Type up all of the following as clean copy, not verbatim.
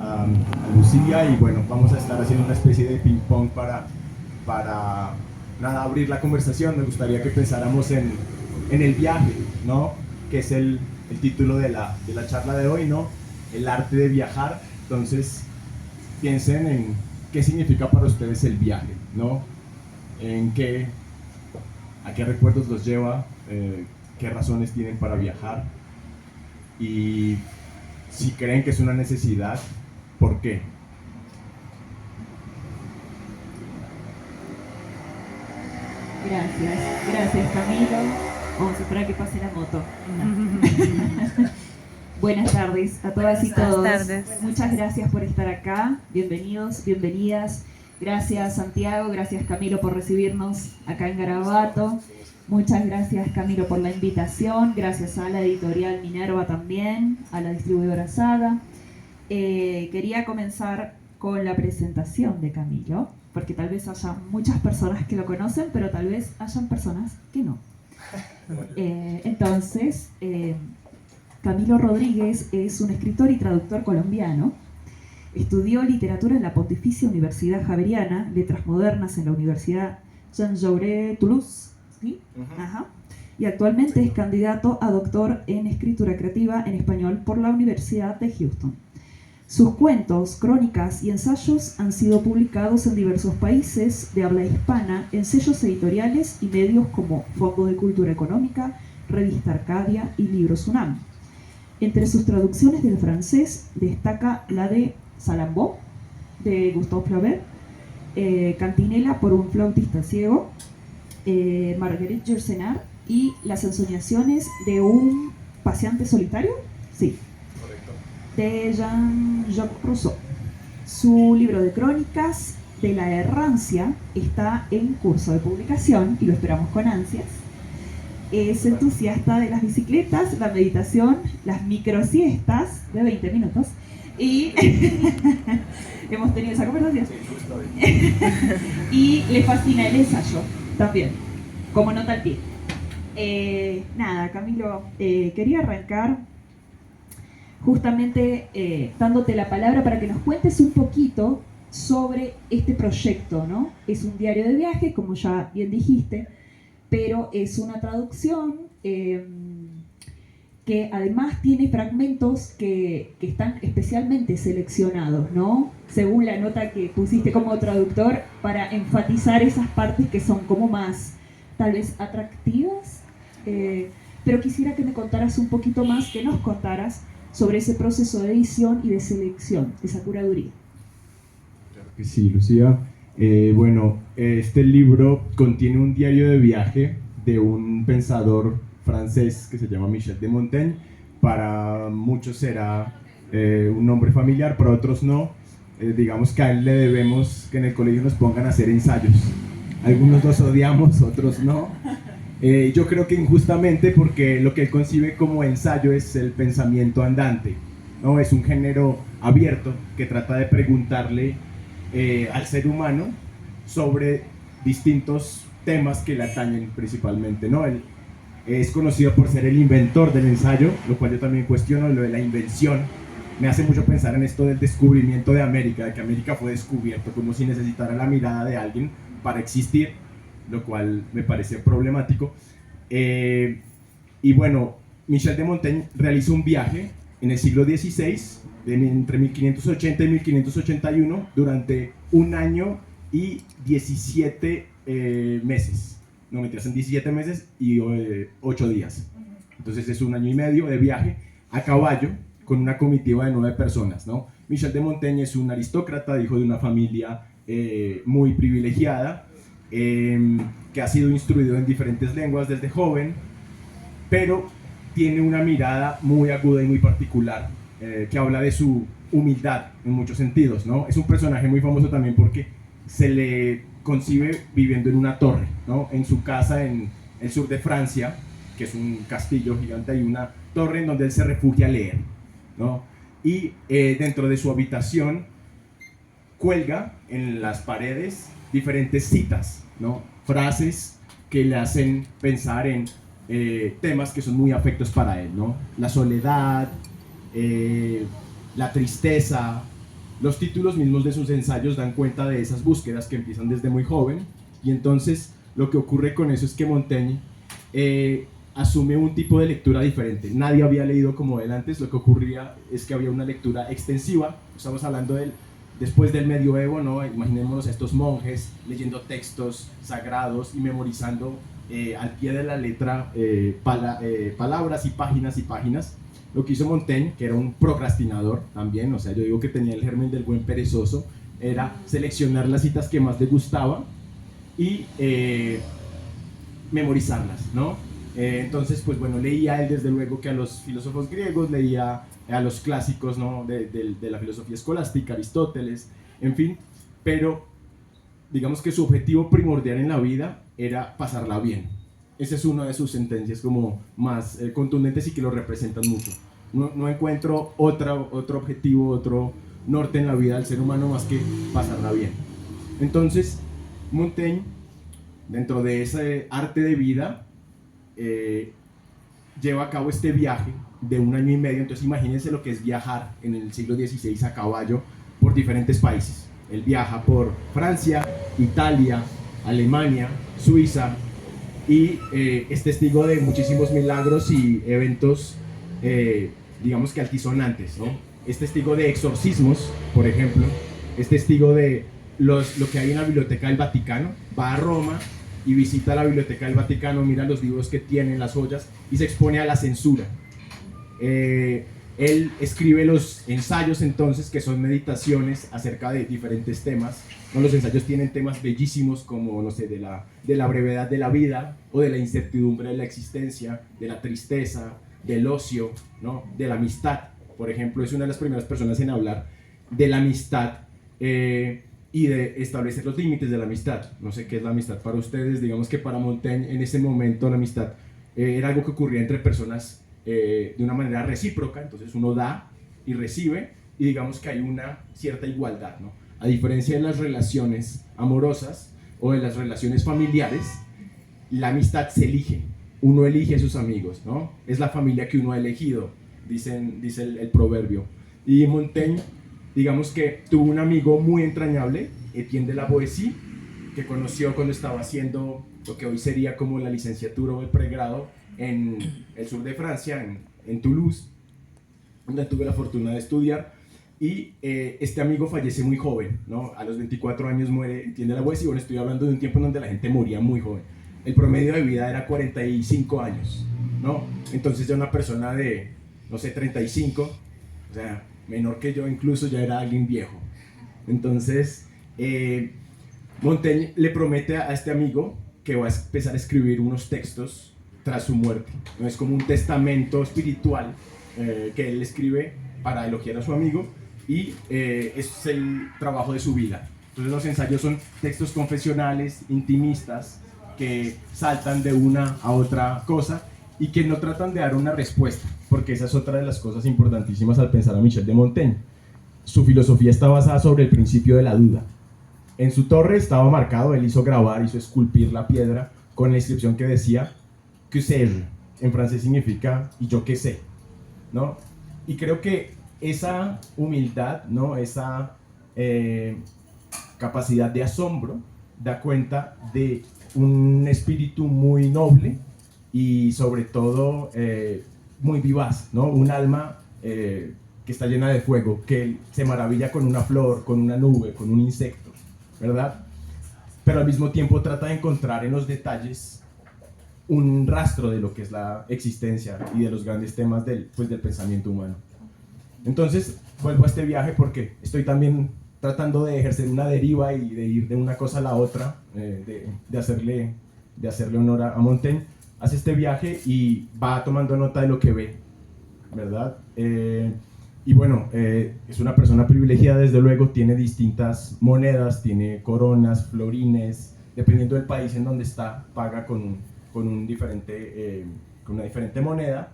a Lucía y bueno, vamos a estar haciendo una especie de ping pong para nada, abrir la conversación. Me gustaría que pensáramos en el viaje, ¿no? Que es el título de la charla de hoy, ¿no? El arte de viajar. Entonces, piensen en qué significa para ustedes el viaje, ¿no? A qué recuerdos los lleva, qué razones tienen para viajar y si creen que es una necesidad, ¿por qué? Gracias Camilo. Vamos a esperar a que pase la moto. Buenas tardes a todas y todos. Buenas tardes. Muchas gracias por estar acá. Bienvenidos, bienvenidas. Gracias Santiago, gracias Camilo por recibirnos acá en Garabato. Muchas gracias Camilo por la invitación. Gracias a la editorial Minerva también, a la distribuidora Saga. Quería comenzar con la presentación de Camilo, porque tal vez haya muchas personas que lo conocen, pero tal vez hayan personas que no. Entonces, Camilo Rodríguez es un escritor y traductor colombiano. Estudió literatura en la Pontificia Universidad Javeriana, letras modernas en la Universidad Jean Jaurès Toulouse, ¿sí? Ajá. Y actualmente es candidato a doctor en escritura creativa en español por la Universidad de Houston. Sus cuentos, crónicas y ensayos han sido publicados en diversos países de habla hispana en sellos editoriales y medios como Fondo de Cultura Económica, Revista Arcadia y Libros UNAM. Entre sus traducciones del francés destaca la de Salambó, de Gustave Flaubert, Cantinela por un flautista ciego, Marguerite Yourcenar y Las ensoñaciones de un paseante solitario, sí, de Jean-Jacques Rousseau. Su libro de crónicas de la errancia está en curso de publicación y lo esperamos con ansias. Es entusiasta de las bicicletas, la meditación, las microsiestas de 20 minutos y hemos tenido esa conversación. Y le fascina el ensayo también, como nota al pie. Nada, Camilo, quería arrancar justamente dándote la palabra para que nos cuentes un poquito sobre este proyecto, ¿no? Es un diario de viaje, como ya bien dijiste, pero es una traducción que además tiene fragmentos que están especialmente seleccionados, ¿no? Según la nota que pusiste como traductor, para enfatizar esas partes que son como más, tal vez, atractivas. Pero quisiera que me contaras un poquito más, que nos contaras sobre ese proceso de edición y de selección, esa curaduría. Claro que sí, Lucía. Bueno, este libro contiene un diario de viaje de un pensador francés que se llama Michel de Montaigne. Para muchos será un nombre familiar, para otros no. Digamos que a él le debemos que en el colegio nos pongan a hacer ensayos. Algunos los odiamos, otros no. Yo creo que injustamente, porque lo que él concibe como ensayo es el pensamiento andante, ¿no? Es un género abierto que trata de preguntarle al ser humano sobre distintos temas que le atañen principalmente, ¿no? Él es conocido por ser el inventor del ensayo, lo cual yo también cuestiono. Lo de la invención me hace mucho pensar en esto del descubrimiento de América, de que América fue descubierto como si necesitara la mirada de alguien para existir, lo cual me parece problemático. Y bueno, Michel de Montaigne realizó un viaje en el siglo XVI, entre 1580 y 1581, durante 1 año y 17 meses. No, mentiras, en 17 meses y 8 días. Entonces es 1 año y medio de viaje a caballo con una comitiva de 9 personas, ¿no? Michel de Montaigne es un aristócrata, hijo de una familia muy privilegiada, que ha sido instruido en diferentes lenguas desde joven, pero tiene una mirada muy aguda y muy particular, que habla de su humildad en muchos sentidos, ¿no? Es un personaje muy famoso también porque se le concibe viviendo en una torre, ¿no? En su casa en el sur de Francia, que es un castillo gigante, hay una torre en donde él se refugia a leer, ¿no? Y dentro de su habitación cuelga en las paredes diferentes citas, ¿no? Frases que le hacen pensar en temas que son muy afectos para él, ¿no? La soledad, la tristeza, los títulos mismos de sus ensayos dan cuenta de esas búsquedas que empiezan desde muy joven, y entonces lo que ocurre con eso es que Montaigne asume un tipo de lectura diferente. Nadie había leído como él antes. Lo que ocurría es que había una lectura extensiva. Estamos hablando después del medioevo, ¿no? Imaginémonos a estos monjes leyendo textos sagrados y memorizando al pie de la letra palabras y páginas y páginas. Lo que hizo Montaigne, que era un procrastinador también, o sea, yo digo que tenía el germen del buen perezoso, era seleccionar las citas que más le gustaban y memorizarlas, ¿no? Entonces, pues bueno, leía él desde luego que a los filósofos griegos, leía a los clásicos, ¿no? de la filosofía escolástica, Aristóteles, en fin, pero digamos que su objetivo primordial en la vida era pasarla bien. Esa es una de sus sentencias como más contundentes y que lo representan mucho. No encuentro otro objetivo, otro norte en la vida del ser humano más que pasarla bien. Entonces, Montaigne, dentro de ese arte de vida, lleva a cabo este viaje de 1 año y medio. Entonces imagínense lo que es viajar en el siglo XVI a caballo por diferentes países. Él viaja por Francia, Italia, Alemania, Suiza, y es testigo de muchísimos milagros y eventos, digamos que altisonantes, ¿no? Es testigo de exorcismos, por ejemplo, es testigo de lo que hay en la Biblioteca del Vaticano. Va a Roma y visita la Biblioteca del Vaticano, mira los libros que tienen, las joyas, y se expone a la censura. Él escribe los ensayos entonces, que son meditaciones acerca de diferentes temas, ¿no? Los ensayos tienen temas bellísimos como, no sé, de la brevedad de la vida, o de la incertidumbre de la existencia, de la tristeza, del ocio, ¿no? De la amistad. Por ejemplo, es una de las primeras personas en hablar de la amistad, y de establecer los límites de la amistad. No sé qué es la amistad para ustedes. Digamos que para Montaigne en ese momento la amistad era algo que ocurría entre personas de una manera recíproca. Entonces uno da y recibe, y digamos que hay una cierta igualdad, ¿no? A diferencia de las relaciones amorosas o de las relaciones familiares, la amistad se elige. Uno elige a sus amigos, ¿no? Es la familia que uno ha elegido, dice el proverbio. Y Montaigne, digamos que tuvo un amigo muy entrañable, Etienne de la Boétie, que conoció cuando estaba haciendo lo que hoy sería como la licenciatura o el pregrado en el sur de Francia, en Toulouse, donde tuve la fortuna de estudiar. Y este amigo fallece muy joven, ¿no? A los 24 años muere Etienne de la Boétie. Bueno, estoy hablando de un tiempo en donde la gente moría muy joven. El promedio de vida era 45 años, ¿no? Entonces ya una persona de, no sé, 35, o sea, menor que yo incluso, ya era alguien viejo. Entonces Montaigne le promete a este amigo que va a empezar a escribir unos textos tras su muerte. ¿No? Es como un testamento espiritual que él escribe para elogiar a su amigo, y es el trabajo de su vida. Entonces los ensayos son textos confesionales, intimistas, que saltan de una a otra cosa y que no tratan de dar una respuesta, porque esa es otra de las cosas importantísimas al pensar a Michel de Montaigne. Su filosofía está basada sobre el principio de la duda. En su torre estaba marcado, él hizo grabar, hizo esculpir la piedra con la inscripción que decía que sais-je, en francés significa y yo qué sé, ¿no? Y creo que esa humildad, ¿no? Esa capacidad de asombro da cuenta de un espíritu muy noble y sobre todo muy vivaz, ¿no? Un alma que está llena de fuego, que se maravilla con una flor, con una nube, con un insecto, ¿verdad? Pero al mismo tiempo trata de encontrar en los detalles un rastro de lo que es la existencia y de los grandes temas del pensamiento humano. Entonces vuelvo a este viaje porque estoy también tratando de ejercer una deriva y de ir de una cosa a la otra, de hacerle honor a Montaigne. Hace este viaje y va tomando nota de lo que ve, ¿verdad? Y bueno, es una persona privilegiada, desde luego, tiene distintas monedas, tiene coronas, florines, dependiendo del país en donde está, paga con una diferente moneda,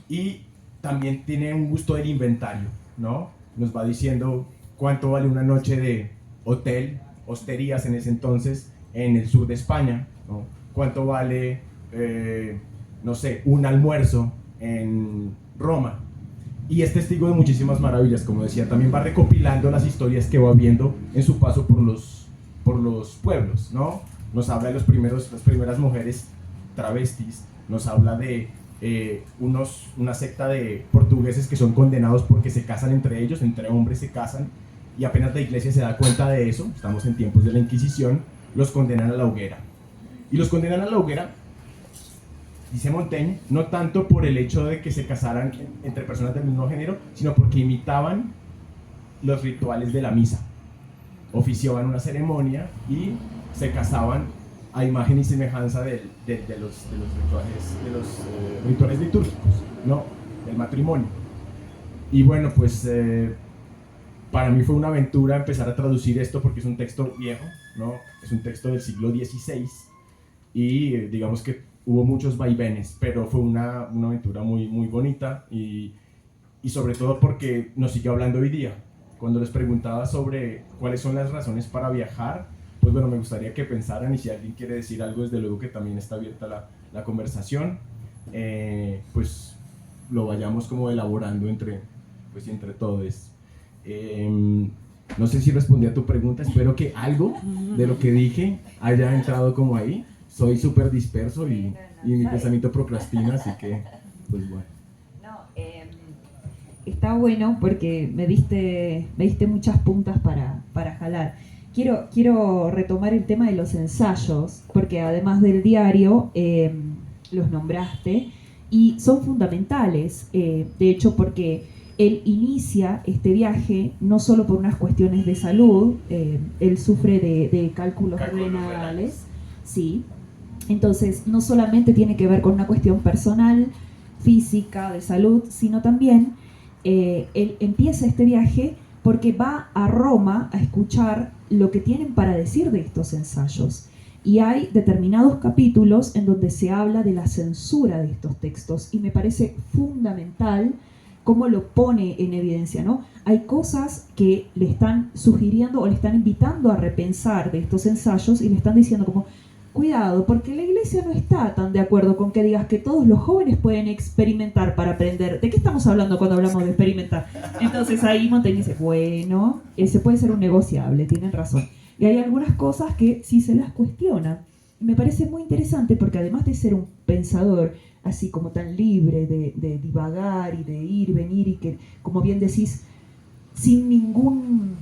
y también tiene un gusto del inventario, ¿no? Nos va diciendo cuánto vale una noche de hotel, hosterías en ese entonces, en el sur de España, ¿no? Cuánto vale, no sé, un almuerzo en Roma. y es testigo de muchísimas maravillas. Como decía, también va recopilando las historias que va viendo en su paso por los pueblos, ¿no? Nos habla de las primeras mujeres travestis, nos habla de una secta de portugueses que son condenados porque se casan entre ellos, entre hombres se casan, y apenas la iglesia se da cuenta de eso, estamos en tiempos de la Inquisición, los condenan a la hoguera. Y los condenan a la hoguera, dice Montaigne, no tanto por el hecho de que se casaran entre personas del mismo género, sino porque imitaban los rituales de la misa. Oficiaban una ceremonia y se casaban a imagen y semejanza de los rituales litúrgicos, ¿no? Del matrimonio. Y bueno, pues para mí fue una aventura empezar a traducir esto porque es un texto viejo, ¿no? Es un texto del siglo XVI y digamos que hubo muchos vaivenes, pero fue una aventura muy, muy bonita y sobre todo porque nos sigue hablando hoy día. Cuando les preguntaba sobre cuáles son las razones para viajar, pues bueno, me gustaría que pensaran, y si alguien quiere decir algo, desde luego que también está abierta la conversación, pues lo vayamos como elaborando entre todos. No sé si respondí a tu pregunta, espero que algo de lo que dije haya entrado como ahí. Soy súper disperso y mi pensamiento procrastina, así que, pues bueno. Está bueno porque me diste muchas puntas para jalar. Quiero retomar el tema de los ensayos, porque además del diario, los nombraste, y son fundamentales, de hecho, porque él inicia este viaje no solo por unas cuestiones de salud, él sufre de cálculos renales, sí. Entonces, no solamente tiene que ver con una cuestión personal, física, de salud, sino también él empieza este viaje porque va a Roma a escuchar lo que tienen para decir de estos ensayos. Y hay determinados capítulos en donde se habla de la censura de estos textos, y me parece fundamental cómo lo pone en evidencia, ¿no? Hay cosas que le están sugiriendo o le están invitando a repensar de estos ensayos y le están diciendo como, cuidado, porque la iglesia no está tan de acuerdo con que digas que todos los jóvenes pueden experimentar para aprender. ¿De qué estamos hablando cuando hablamos de experimentar? Entonces ahí Montaigne dice, bueno, ese puede ser un negociable, tienen razón. Y hay algunas cosas que sí se las cuestiona. Y me parece muy interesante porque además de ser un pensador así como tan libre de divagar y de ir, venir, y que, como bien decís, sin ningún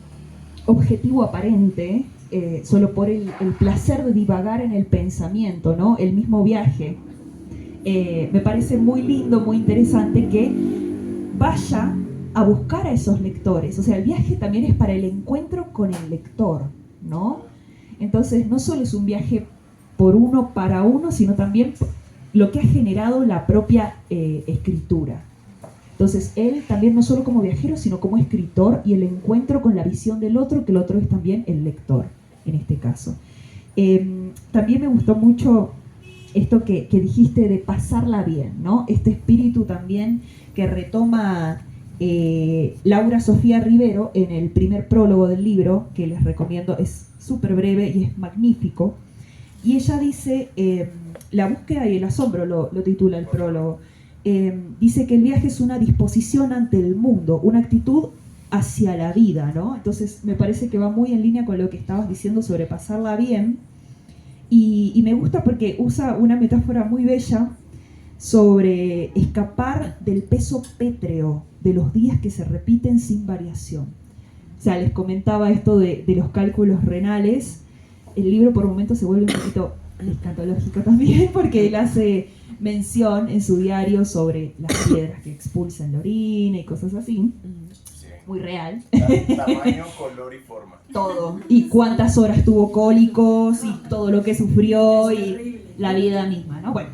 objetivo aparente, solo por el placer de divagar en el pensamiento, ¿no? El mismo viaje. Me parece muy lindo, muy interesante que vaya a buscar a esos lectores. O sea, el viaje también es para el encuentro con el lector, ¿no? Entonces, no solo es un viaje por uno, para uno, sino también lo que ha generado la propia escritura. Entonces, él también no solo como viajero, sino como escritor, y el encuentro con la visión del otro, que el otro es también el lector, en este caso. También me gustó mucho esto que dijiste de pasarla bien, ¿no? Este espíritu también que retoma Laura Sofía Rivero en el primer prólogo del libro, que les recomiendo, es súper breve y es magnífico. Y ella dice, la búsqueda y el asombro lo titula el prólogo, dice que el viaje es una disposición ante el mundo, una actitud hacia la vida, ¿no? Entonces me parece que va muy en línea con lo que estabas diciendo sobre pasarla bien, y me gusta porque usa una metáfora muy bella sobre escapar del peso pétreo de los días que se repiten sin variación. O sea, les comentaba esto de los cálculos renales. El libro por momentos se vuelve un poquito escatológico también, porque él hace mención en su diario sobre las piedras que expulsan la orina y cosas así. Sí. Muy real. Tamaño, color y forma. Todo. Y cuántas horas tuvo cólicos y todo lo que sufrió y la vida misma, ¿no? Bueno.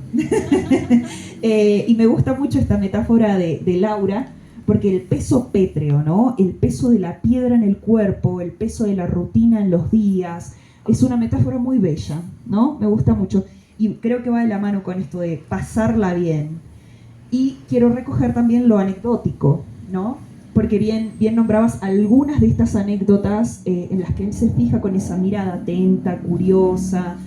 Y me gusta mucho esta metáfora de Laura, porque el peso pétreo, ¿no? El peso de la piedra en el cuerpo, el peso de la rutina en los días, es una metáfora muy bella, ¿no? Me gusta mucho. Y creo que va de la mano con esto de pasarla bien. Y quiero recoger también lo anecdótico, ¿no? Porque bien nombrabas algunas de estas anécdotas en las que él se fija con esa mirada atenta, curiosa,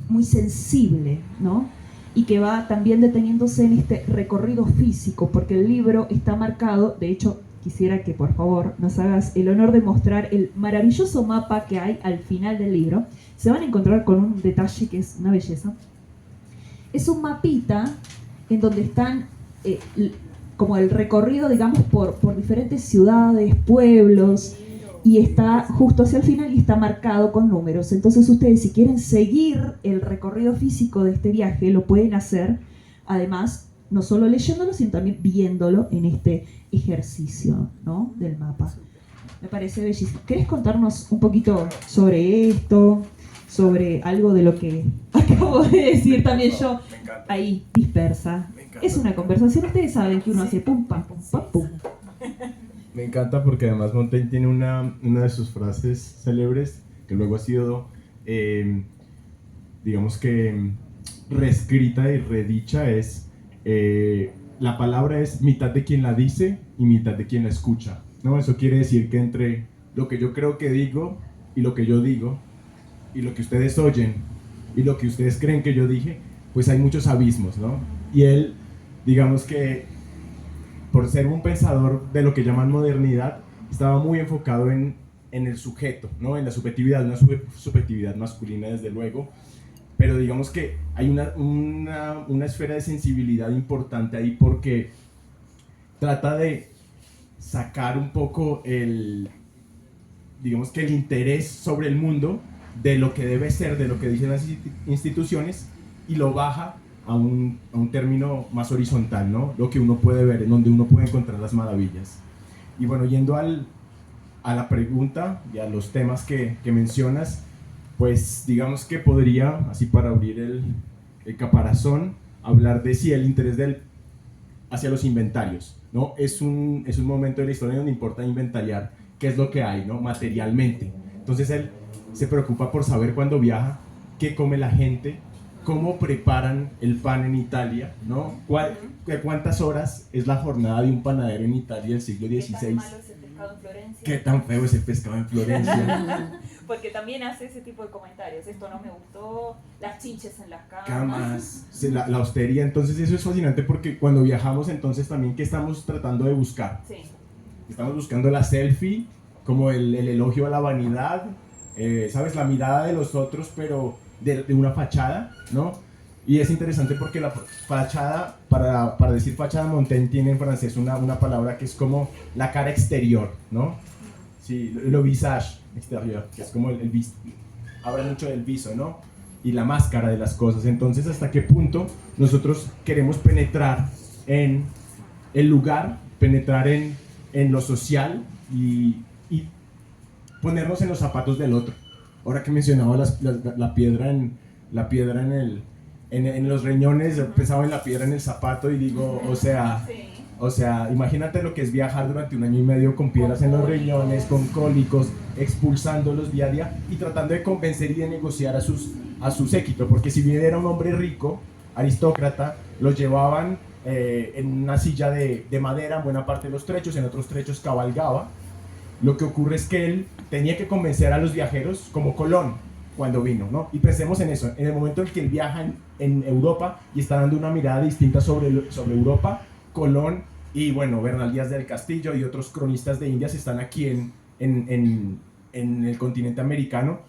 muy sensible, ¿no? y que va también deteniéndose en este recorrido físico, porque el libro está marcado, de hecho, quisiera que por favor nos hagas el honor de mostrar el maravilloso mapa que hay al final del libro. Se van a encontrar con un detalle que es una belleza. Es un mapita en donde están como el recorrido, digamos, por diferentes ciudades, pueblos, y está justo hacia el final y está marcado con números. Entonces ustedes, si quieren seguir el recorrido físico de este viaje, lo pueden hacer, además, no solo leyéndolo, sino también viéndolo en este ejercicio, ¿no?, del mapa. Me parece bellísimo. ¿Querés contarnos un poquito sobre esto? Sobre algo de lo que acabo de decir también yo, ahí dispersa. Es una conversación, ustedes saben que uno hace pum, pam, pum, pam, pum. Me encanta porque además Montaigne tiene una de sus frases célebres que luego ha sido, digamos que, reescrita y redicha, es la palabra es mitad de quien la dice y mitad de quien la escucha, ¿no? Eso quiere decir que entre lo que yo creo que digo y lo que yo digo y lo que ustedes oyen y lo que ustedes creen que yo dije, pues hay muchos abismos, ¿no? Y él, digamos que por ser un pensador de lo que llaman modernidad, estaba muy enfocado en el sujeto, ¿no? En la subjetividad, una subjetividad masculina desde luego, pero digamos que hay una esfera de sensibilidad importante ahí porque trata de sacar un poco digamos que el interés sobre el mundo de lo que debe ser, de lo que dicen las instituciones, y lo baja a un término más horizontal, ¿no? Lo que uno puede ver, en donde uno puede encontrar las maravillas. Y bueno, yendo a la pregunta y a los temas que mencionas, pues digamos que podría, así para abrir el caparazón, hablar de sí, el interés hacia los inventarios, ¿no? Es un momento de la historia donde importa inventariar qué es lo que hay, ¿no?, materialmente. Entonces él se preocupa por saber cuando viaja qué come la gente, cómo preparan el pan en Italia, ¿no? ¿Cuántas horas es la jornada de un panadero en Italia del siglo XVI? ¿Qué tan malo es el pescado en Florencia? ¿Qué tan feo es el pescado en Florencia? Porque también hace ese tipo de comentarios. Esto no me gustó, las chinches en las camas. La austeridad. Entonces eso es fascinante porque cuando viajamos, entonces también, ¿qué estamos tratando de buscar? Sí. Estamos buscando la selfie, como el elogio a la vanidad, ¿sabes? La mirada de los otros, pero de una fachada, ¿no? Y es interesante porque la fachada, para decir fachada, Montaigne tiene en francés una palabra que es como la cara exterior, ¿no? Sí, le visage exterior, que es como el viso. Habla mucho del viso, ¿no? Y la máscara de las cosas. Entonces, ¿hasta qué punto nosotros queremos penetrar en el lugar, penetrar en lo social y ponernos en los zapatos del otro? Ahora que mencionaba la piedra en los riñones, yo pensaba en la piedra en el zapato y digo, o sea, imagínate lo que es viajar durante 1 año y medio con piedras en los riñones, con cólicos, expulsándolos día a día y tratando de convencer y de negociar a su séquito, porque si bien era un hombre rico, aristócrata, los llevaban en una silla de madera en buena parte de los trechos, en otros trechos cabalgaba. Lo que ocurre es que él tenía que convencer a los viajeros como Colón cuando vino, ¿no? Y pensemos en eso, en el momento en que él viaja en Europa y está dando una mirada distinta sobre Europa, Colón y, bueno, Bernal Díaz del Castillo y otros cronistas de Indias están aquí en el continente americano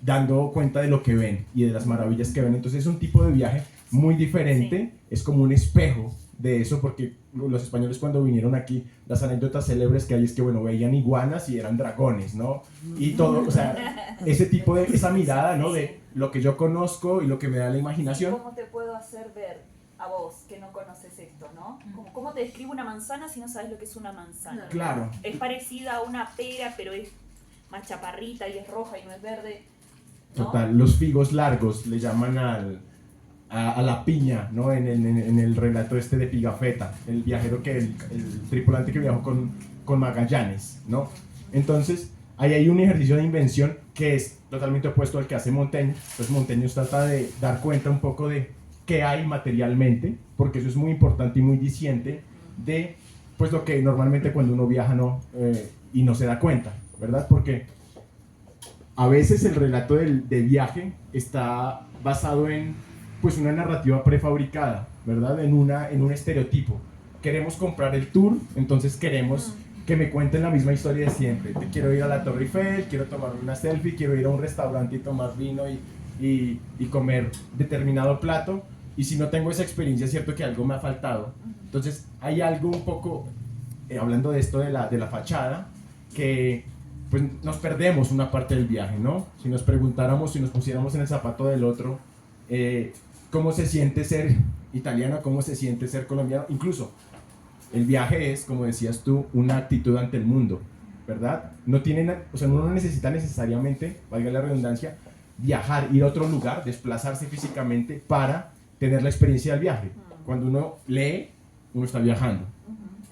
dando cuenta de lo que ven y de las maravillas que ven. Entonces es un tipo de viaje muy diferente, sí. Es como un espejo de eso, porque los españoles cuando vinieron aquí, las anécdotas célebres que hay es que, bueno, veían iguanas y eran dragones, ¿no? Y todo, o sea, ese tipo de, esa mirada, ¿no? De lo que yo conozco y lo que me da la imaginación. ¿Cómo te puedo hacer ver a vos que no conoces esto, ¿no? ¿Cómo te describo una manzana si no sabes lo que es una manzana? Claro. Es parecida a una pera, pero es más chaparrita y es roja y no es verde, ¿no? Total, los figos largos le llaman a la piña, ¿no? En el relato este de Pigafetta, el viajero el tripulante que viajó con Magallanes, ¿no? Entonces, ahí hay un ejercicio de invención que es totalmente opuesto al que hace Montaigne. Entonces Montaigne nos trata de dar cuenta un poco de qué hay materialmente, porque eso es muy importante y muy diciente de, pues, lo que normalmente cuando uno viaja y no se da cuenta, ¿verdad? Porque a veces el relato de viaje está basado en pues una narrativa prefabricada, ¿verdad? En un estereotipo. Queremos comprar el tour, entonces queremos que me cuenten la misma historia de siempre. Quiero ir a la Torre Eiffel, quiero tomar una selfie, quiero ir a un restaurante y tomar vino y comer determinado plato. Y si no tengo esa experiencia, es cierto que algo me ha faltado. Entonces hay algo un poco, hablando de esto de la fachada, que pues nos perdemos una parte del viaje, ¿no? Si nos preguntáramos, si nos pusiéramos en el zapato del otro, ¿cómo se siente ser italiano? ¿Cómo se siente ser colombiano? Incluso el viaje es, como decías tú, una actitud ante el mundo, ¿verdad? No tienen, o sea, uno no necesita necesariamente, valga la redundancia, viajar, ir a otro lugar, desplazarse físicamente para tener la experiencia del viaje. Cuando uno lee, uno está viajando.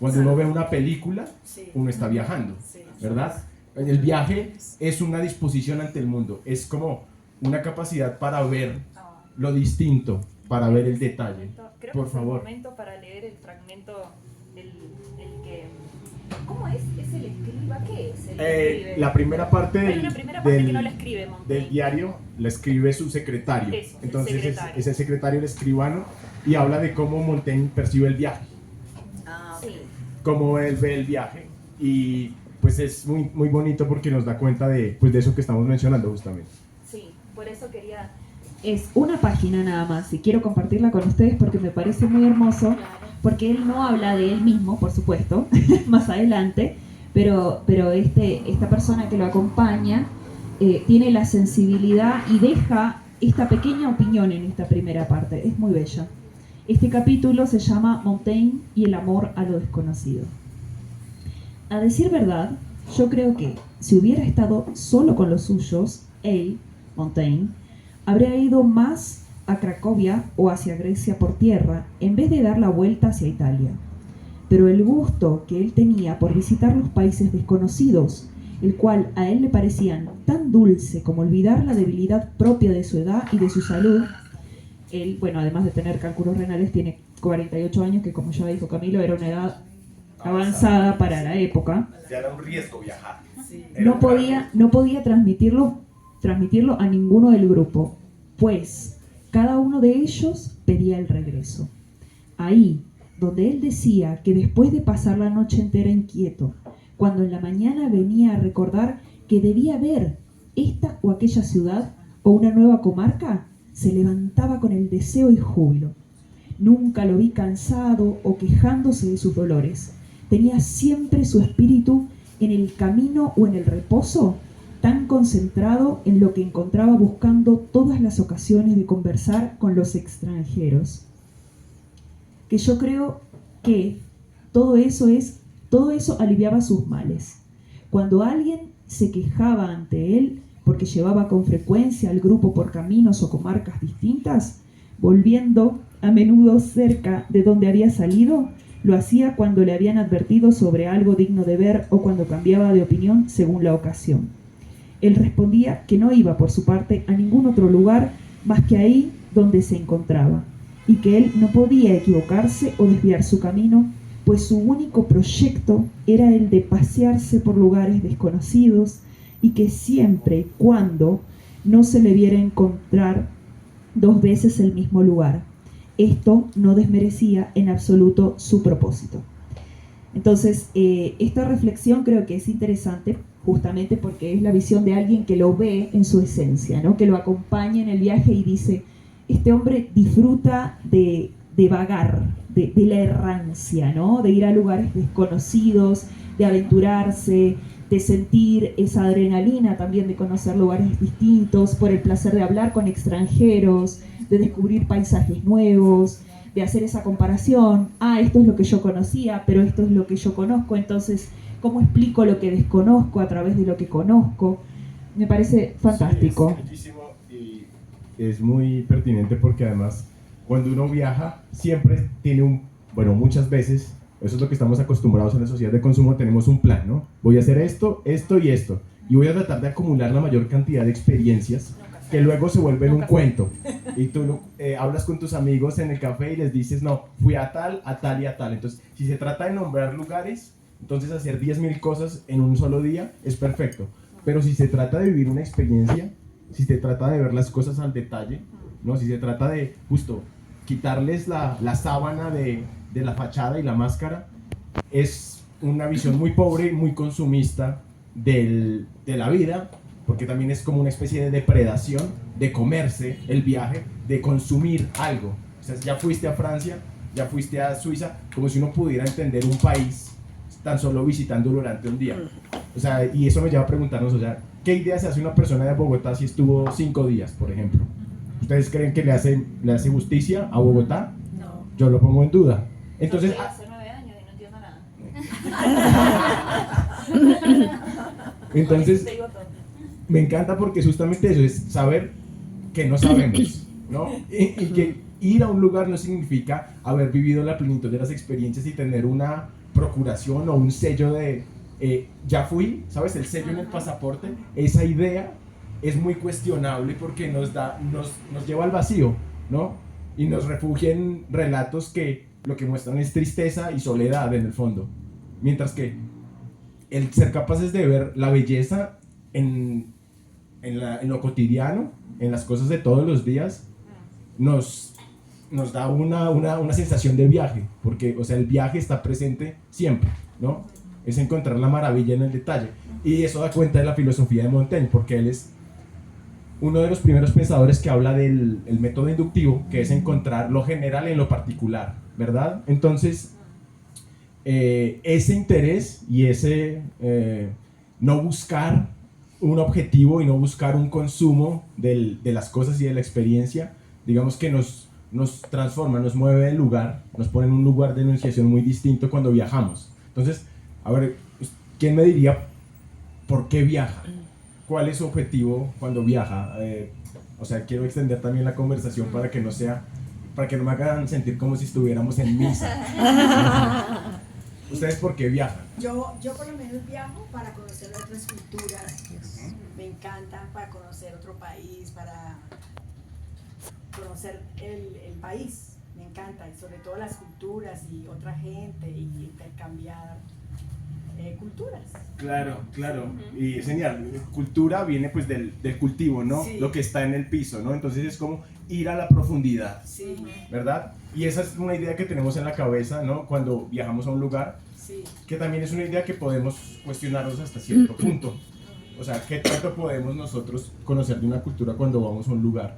Cuando uno ve una película, uno está viajando, ¿verdad? El viaje es una disposición ante el mundo, es como una capacidad para ver lo distinto, para ver el detalle. Creo Por que favor. es el momento para leer el fragmento, el que... ¿Cómo es? ¿Es el escriba? ¿Qué es el escribe? La primera parte, Hay una primera parte que no la escribe Montaigne. del diario la escribe su secretario. Eso, el entonces secretario. Es el secretario, el escribano, y habla de cómo Montaigne percibe el viaje, Sí. cómo él ve el viaje, y pues es muy, muy bonito porque nos da cuenta de, pues, de eso que estamos mencionando justamente. Sí, por eso quería... Es una página nada más y quiero compartirla con ustedes porque me parece muy hermoso, porque él no habla de él mismo, por supuesto, más adelante, pero esta persona que lo acompaña tiene la sensibilidad y deja esta pequeña opinión en esta primera parte, es muy bella. Este capítulo se llama Montaigne y el amor a lo desconocido. A decir verdad, yo creo que si hubiera estado solo con los suyos, él, Montaigne, habría ido más a Cracovia o hacia Grecia por tierra, en vez de dar la vuelta hacia Italia. Pero el gusto que él tenía por visitar los países desconocidos, el cual a él le parecían tan dulce como olvidar la debilidad propia de su edad y de su salud. Él, bueno, además de tener cálculos renales, tiene 48 años, que como ya dijo Camilo, era una edad avanzada para la época. Ya era un riesgo viajar. No podía transmitirlo a ninguno del grupo, pues cada uno de ellos pedía el regreso. Ahí, donde él decía que después de pasar la noche entera inquieto, cuando en la mañana venía a recordar que debía ver esta o aquella ciudad o una nueva comarca, se levantaba con el deseo y júbilo. Nunca lo vi cansado o quejándose de sus dolores. Tenía siempre su espíritu en el camino o en el reposo, tan concentrado en lo que encontraba buscando todas las ocasiones de conversar con los extranjeros, que yo creo que todo eso aliviaba sus males. Cuando alguien se quejaba ante él porque llevaba con frecuencia al grupo por caminos o comarcas distintas, volviendo a menudo cerca de donde había salido, lo hacía cuando le habían advertido sobre algo digno de ver o cuando cambiaba de opinión según la ocasión. Él respondía que no iba por su parte a ningún otro lugar más que ahí donde se encontraba, y que él no podía equivocarse o desviar su camino, pues su único proyecto era el de pasearse por lugares desconocidos, y que siempre y cuando no se le viera encontrar dos veces el mismo lugar. Esto no desmerecía en absoluto su propósito. Entonces, esta reflexión creo que es interesante justamente porque es la visión de alguien que lo ve en su esencia, ¿no? Que lo acompaña en el viaje y dice, este hombre disfruta de vagar, de la errancia, ¿no? De ir a lugares desconocidos, de aventurarse, de sentir esa adrenalina también de conocer lugares distintos, por el placer de hablar con extranjeros, de descubrir paisajes nuevos, de hacer esa comparación, esto es lo que yo conocía, pero esto es lo que yo conozco, entonces, ¿cómo explico lo que desconozco a través de lo que conozco? Me parece fantástico. Sí, es bellísimo y es muy pertinente porque además, cuando uno viaja, siempre tiene muchas veces, eso es lo que estamos acostumbrados en la sociedad de consumo, tenemos un plan, ¿no? Voy a hacer esto, esto y esto, y voy a tratar de acumular la mayor cantidad de experiencias que luego se vuelven un cuento. Y tú hablas con tus amigos en el café y les dices, no, fui a tal y a tal. Entonces, si se trata de nombrar lugares, entonces hacer 10.000 cosas en un solo día es perfecto. Pero si se trata de vivir una experiencia, si se trata de ver las cosas al detalle, ¿no? Si se trata de justo quitarles la sábana de la fachada y la máscara, es una visión muy pobre, muy consumista de la vida, porque también es como una especie de depredación, de comerse el viaje, de consumir algo. O sea, ya fuiste a Francia, ya fuiste a Suiza, como si uno pudiera entender un país tan solo visitándolo durante un día. O sea, y eso me lleva a preguntarnos, o sea, ¿qué idea se hace una persona de Bogotá si estuvo 5 días, por ejemplo? ¿Ustedes creen que le hace justicia a Bogotá? No. Yo lo pongo en duda. Entonces, Yo fui hace 9 años y no entiendo nada. entonces Te digo todo. me encanta porque justamente eso es saber que no sabemos, ¿no? Y que ir a un lugar no significa haber vivido la plenitud de las experiencias y tener una procuración o un sello de ya fui, ¿sabes? El sello en el pasaporte. Esa idea es muy cuestionable porque nos lleva al vacío, ¿no? Y nos refugia en relatos que lo que muestran es tristeza y soledad en el fondo. Mientras que el ser capaces de ver la belleza en lo cotidiano, en las cosas de todos los días, nos da una sensación de viaje, porque, o sea, el viaje está presente siempre, ¿no? Es encontrar la maravilla en el detalle. Y eso da cuenta de la filosofía de Montaigne, porque él es uno de los primeros pensadores que habla del el método inductivo, que es encontrar lo general en lo particular, ¿verdad? Entonces, ese interés y ese no buscar un objetivo y no buscar un consumo de las cosas y de la experiencia, digamos que nos transforma, nos mueve del lugar, nos pone en un lugar de enunciación muy distinto cuando viajamos. Entonces, a ver, ¿quién me diría por qué viaja? ¿Cuál es su objetivo cuando viaja? O sea, quiero extender también la conversación para que no me hagan sentir como si estuviéramos en misa. ¿Ustedes por qué viajan? Yo por lo menos viajo para conocer otras culturas, me encanta, para conocer otro país, para conocer el país, me encanta, y sobre todo las culturas y otra gente y intercambiar culturas. Claro, claro, y es genial. Cultura viene pues del cultivo, ¿no? Sí. Lo que está en el piso, ¿no? Entonces es como ir a la profundidad, Sí, ¿verdad? Y esa es una idea que tenemos en la cabeza, ¿no? Cuando viajamos a un lugar, sí. que también es una idea que podemos cuestionarnos hasta cierto punto. O sea, ¿qué tanto podemos nosotros conocer de una cultura cuando vamos a un lugar?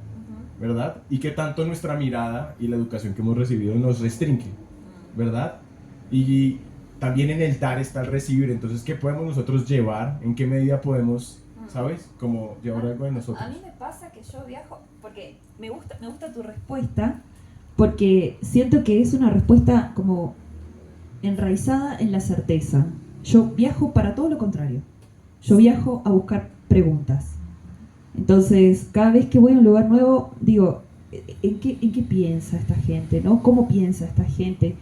¿Verdad? Y qué tanto nuestra mirada y la educación que hemos recibido nos restringe, ¿verdad? Y también en el dar está el recibir. Entonces, ¿qué podemos nosotros llevar? ¿En qué medida podemos, ¿sabes? Como llevar algo de nosotros. A mí me pasa que yo viajo porque me gusta tu respuesta. Respuesta, porque siento que es una respuesta como enraizada en la certeza. Yo viajo para todo lo contrario. Yo viajo a buscar preguntas. Entonces, cada vez que voy a un lugar nuevo, digo, ¿en qué piensa esta gente? ¿No? ¿Cómo piensa esta gente?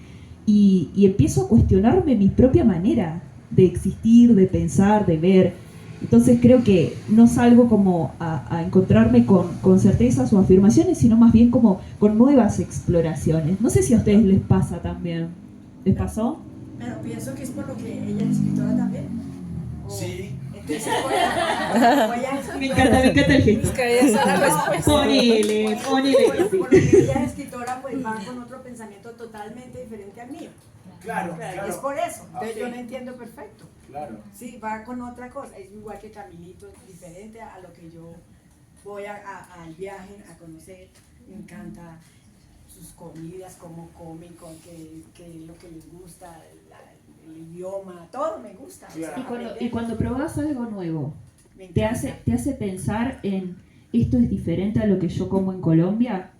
Y empiezo a cuestionarme mi propia manera de existir, de pensar, de ver. Entonces creo que no salgo como a encontrarme con certezas o afirmaciones, sino más bien como con nuevas exploraciones. No sé si a ustedes les pasa también. ¿Les pasó? Pero pienso que es por lo que ella es escritora también. Sí. Entonces voy a Me encanta el gesto. Ponele. Por lo que ella es escritora, pues va con otro pensamiento totalmente diferente al mío. Claro, Es por eso. Entonces yo lo entiendo perfecto. Claro. Sí, va con otra cosa. Es igual que Camilito, es diferente a lo que yo voy al viaje a conocer. Me encanta sus comidas, cómo comen, qué es lo que les gusta, el idioma, todo me gusta. Claro. O sea, Y cuando probás algo nuevo, me ¿te encanta. hace pensar en esto es diferente a lo que yo como en Colombia?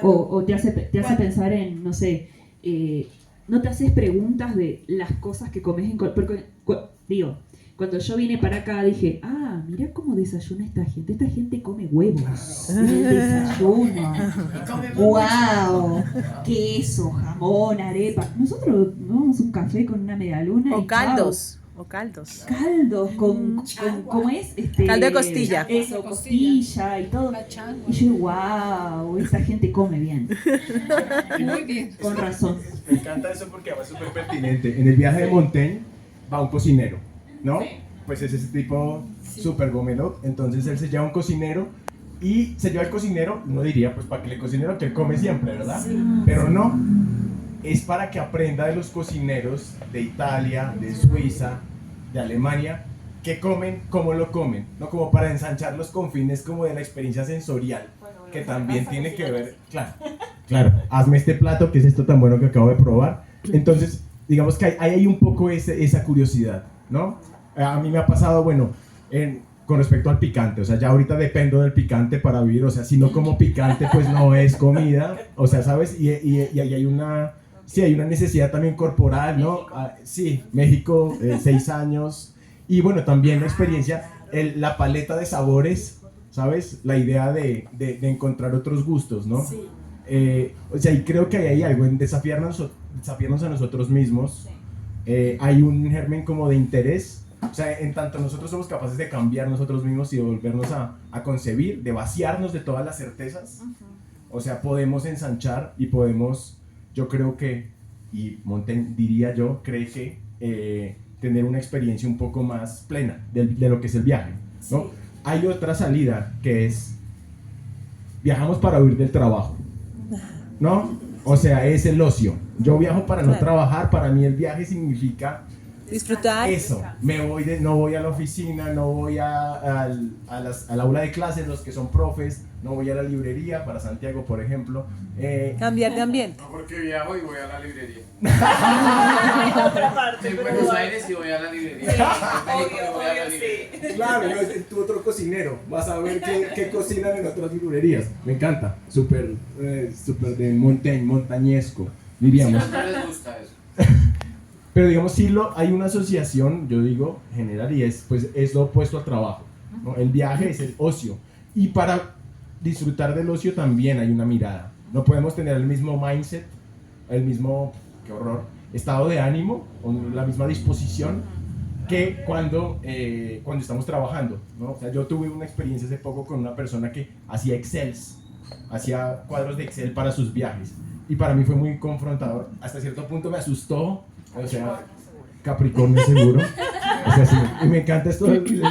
O te hace pensar en, no sé, no te haces preguntas de las cosas que comes en Colombia. Porque, digo, cuando yo vine para acá dije, mirá cómo desayuna esta gente. Esta gente come huevos en el desayuno. ¡Wow! Queso, jamón, arepa. Nosotros tomamos un café con una medialuna. O y caldos. O caldos. caldos con ¿cómo es? Caldo de costilla. Eso, costilla y todo. Y yo, wow, esta gente come bien. Muy bien. Con razón. Me encanta eso porque además es súper pertinente. En el viaje de Montaigne va un cocinero, ¿no? Pues es ese tipo súper gomelo. Entonces él se lleva un cocinero y se lleva el cocinero, uno diría, pues para que el cocinero que come siempre, ¿verdad? Sí. Pero no, es para que aprenda de los cocineros de Italia, de Suiza, de Alemania, que comen, cómo lo comen, ¿no? Como para ensanchar los confines como de la experiencia sensorial, que también tiene que ver, claro, hazme este plato, que es esto tan bueno que acabo de probar. Entonces, digamos que hay un poco esa curiosidad, ¿no? A mí me ha pasado, bueno, con respecto al picante, o sea, ya ahorita dependo del picante para vivir, o sea, si no como picante, pues no es comida, o sea, ¿sabes? Y hay una, sí, hay una necesidad también corporal, ¿no? Sí, México, 6 años, y bueno, también la experiencia, la paleta de sabores, ¿sabes? La idea de encontrar otros gustos, ¿no? Sí. O sea, y creo que hay algo en desafiarnos a nosotros mismos. Hay un germen como de interés. O sea, en tanto nosotros somos capaces de cambiar nosotros mismos y de volvernos a concebir, de vaciarnos de todas las certezas. O sea, podemos ensanchar y podemos, yo creo que, y Montaigne diría yo, cree que tener una experiencia un poco más plena de lo que es el viaje, ¿no? Sí. Hay otra salida que es, viajamos para huir del trabajo, ¿no? O sea, es el ocio. Yo viajo para no Claro. trabajar, para mí el viaje significa Disfrutar. eso. No voy a la oficina, no voy al aula de clases, los que son profes, no voy a la librería, para Santiago, por ejemplo. Cambiar de ambiente. No, porque viajo y voy a la librería. Otra parte, En pero Buenos igual. Aires y voy a la librería. En México y voy a la librería. Claro, tú otro cocinero, vas a ver qué cocinan en otras librerías. Me encanta, súper de montañesco, diríamos. No les gusta eso. Pero digamos, sí hay una asociación, yo digo, general, y pues, es lo opuesto al trabajo, ¿no? El viaje es el ocio. Y para disfrutar del ocio también hay una mirada. No podemos tener el mismo mindset, el mismo, qué horror, estado de ánimo, o la misma disposición que cuando estamos trabajando, ¿no? O sea, yo tuve una experiencia hace poco con una persona que hacía Excels, hacía cuadros de Excel para sus viajes. Y para mí fue muy confrontador. Hasta cierto punto me asustó. O sea, Capricornio seguro. O sea, sí, y me encanta esto. Pero dile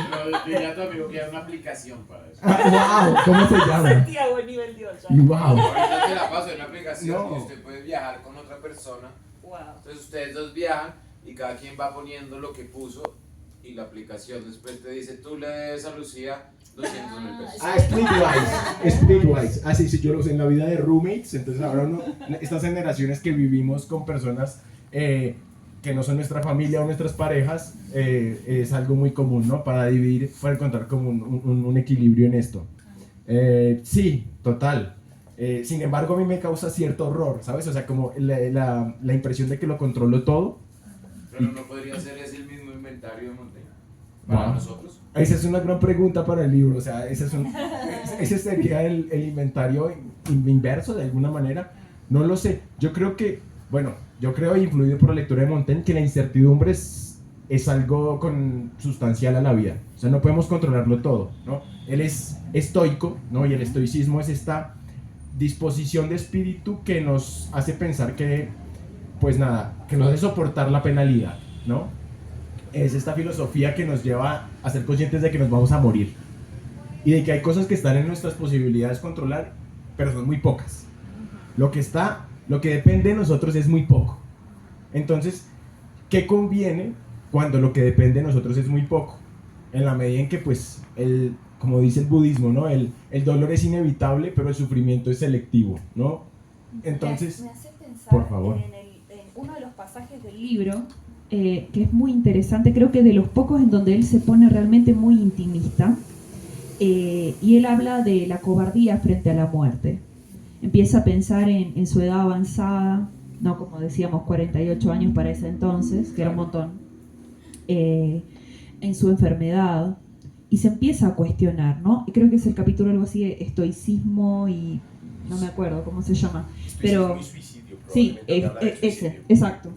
a tu amigo que hay una aplicación para eso. ¡Wow! ¿Cómo se llama? Santiago, el nivel Dios. Y ¡wow! Ahorita te la paso en una aplicación No. y usted puede viajar con otra persona. Wow. Entonces ustedes dos viajan y cada quien va poniendo lo que puso y la aplicación después te dice, tú le debes a Lucía 200.000 pesos. Splitwise. Sí, sí, yo lo sé en la vida de roommates. Entonces ahora estas generaciones que vivimos con personas que no son nuestra familia o nuestras parejas, es algo muy común, ¿no? Para dividir, para encontrar como un equilibrio en esto. Sí, total. Sin embargo, a mí me causa cierto horror, ¿sabes? O sea, como la impresión de que lo controlo todo. Pero no podría ser ese el mismo inventario de Montaigne para Wow. nosotros. Esa es una gran pregunta para el libro, o sea, ese sería el inventario inverso de alguna manera. No lo sé, yo creo que, bueno, influido por la lectura de Montaigne, que la incertidumbre es algo sustancial a la vida. O sea, no podemos controlarlo todo, ¿no? Él es estoico, ¿no? Y el estoicismo es esta disposición de espíritu que nos hace pensar que, pues nada, que nos hace soportar la penalidad, ¿no? Es esta filosofía que nos lleva a ser conscientes de que nos vamos a morir y de que hay cosas que están en nuestras posibilidades controlar, pero son muy pocas. Lo que depende de nosotros es muy poco. Entonces, ¿qué conviene cuando lo que depende de nosotros es muy poco? En la medida en que, pues, como dice el budismo, ¿no? El dolor es inevitable, pero el sufrimiento es selectivo, ¿no? Entonces, me hace pensar por favor. en uno de los pasajes del libro, que es muy interesante, creo que de los pocos en donde él se pone realmente muy intimista, y él habla de la cobardía frente a la muerte. Empieza a pensar en su edad avanzada, no como decíamos 48 años para ese entonces, que era un montón, en su enfermedad, y se empieza a cuestionar, ¿no? Y creo que es el capítulo algo así de estoicismo y no me acuerdo cómo se llama, pero sí, ese, exacto.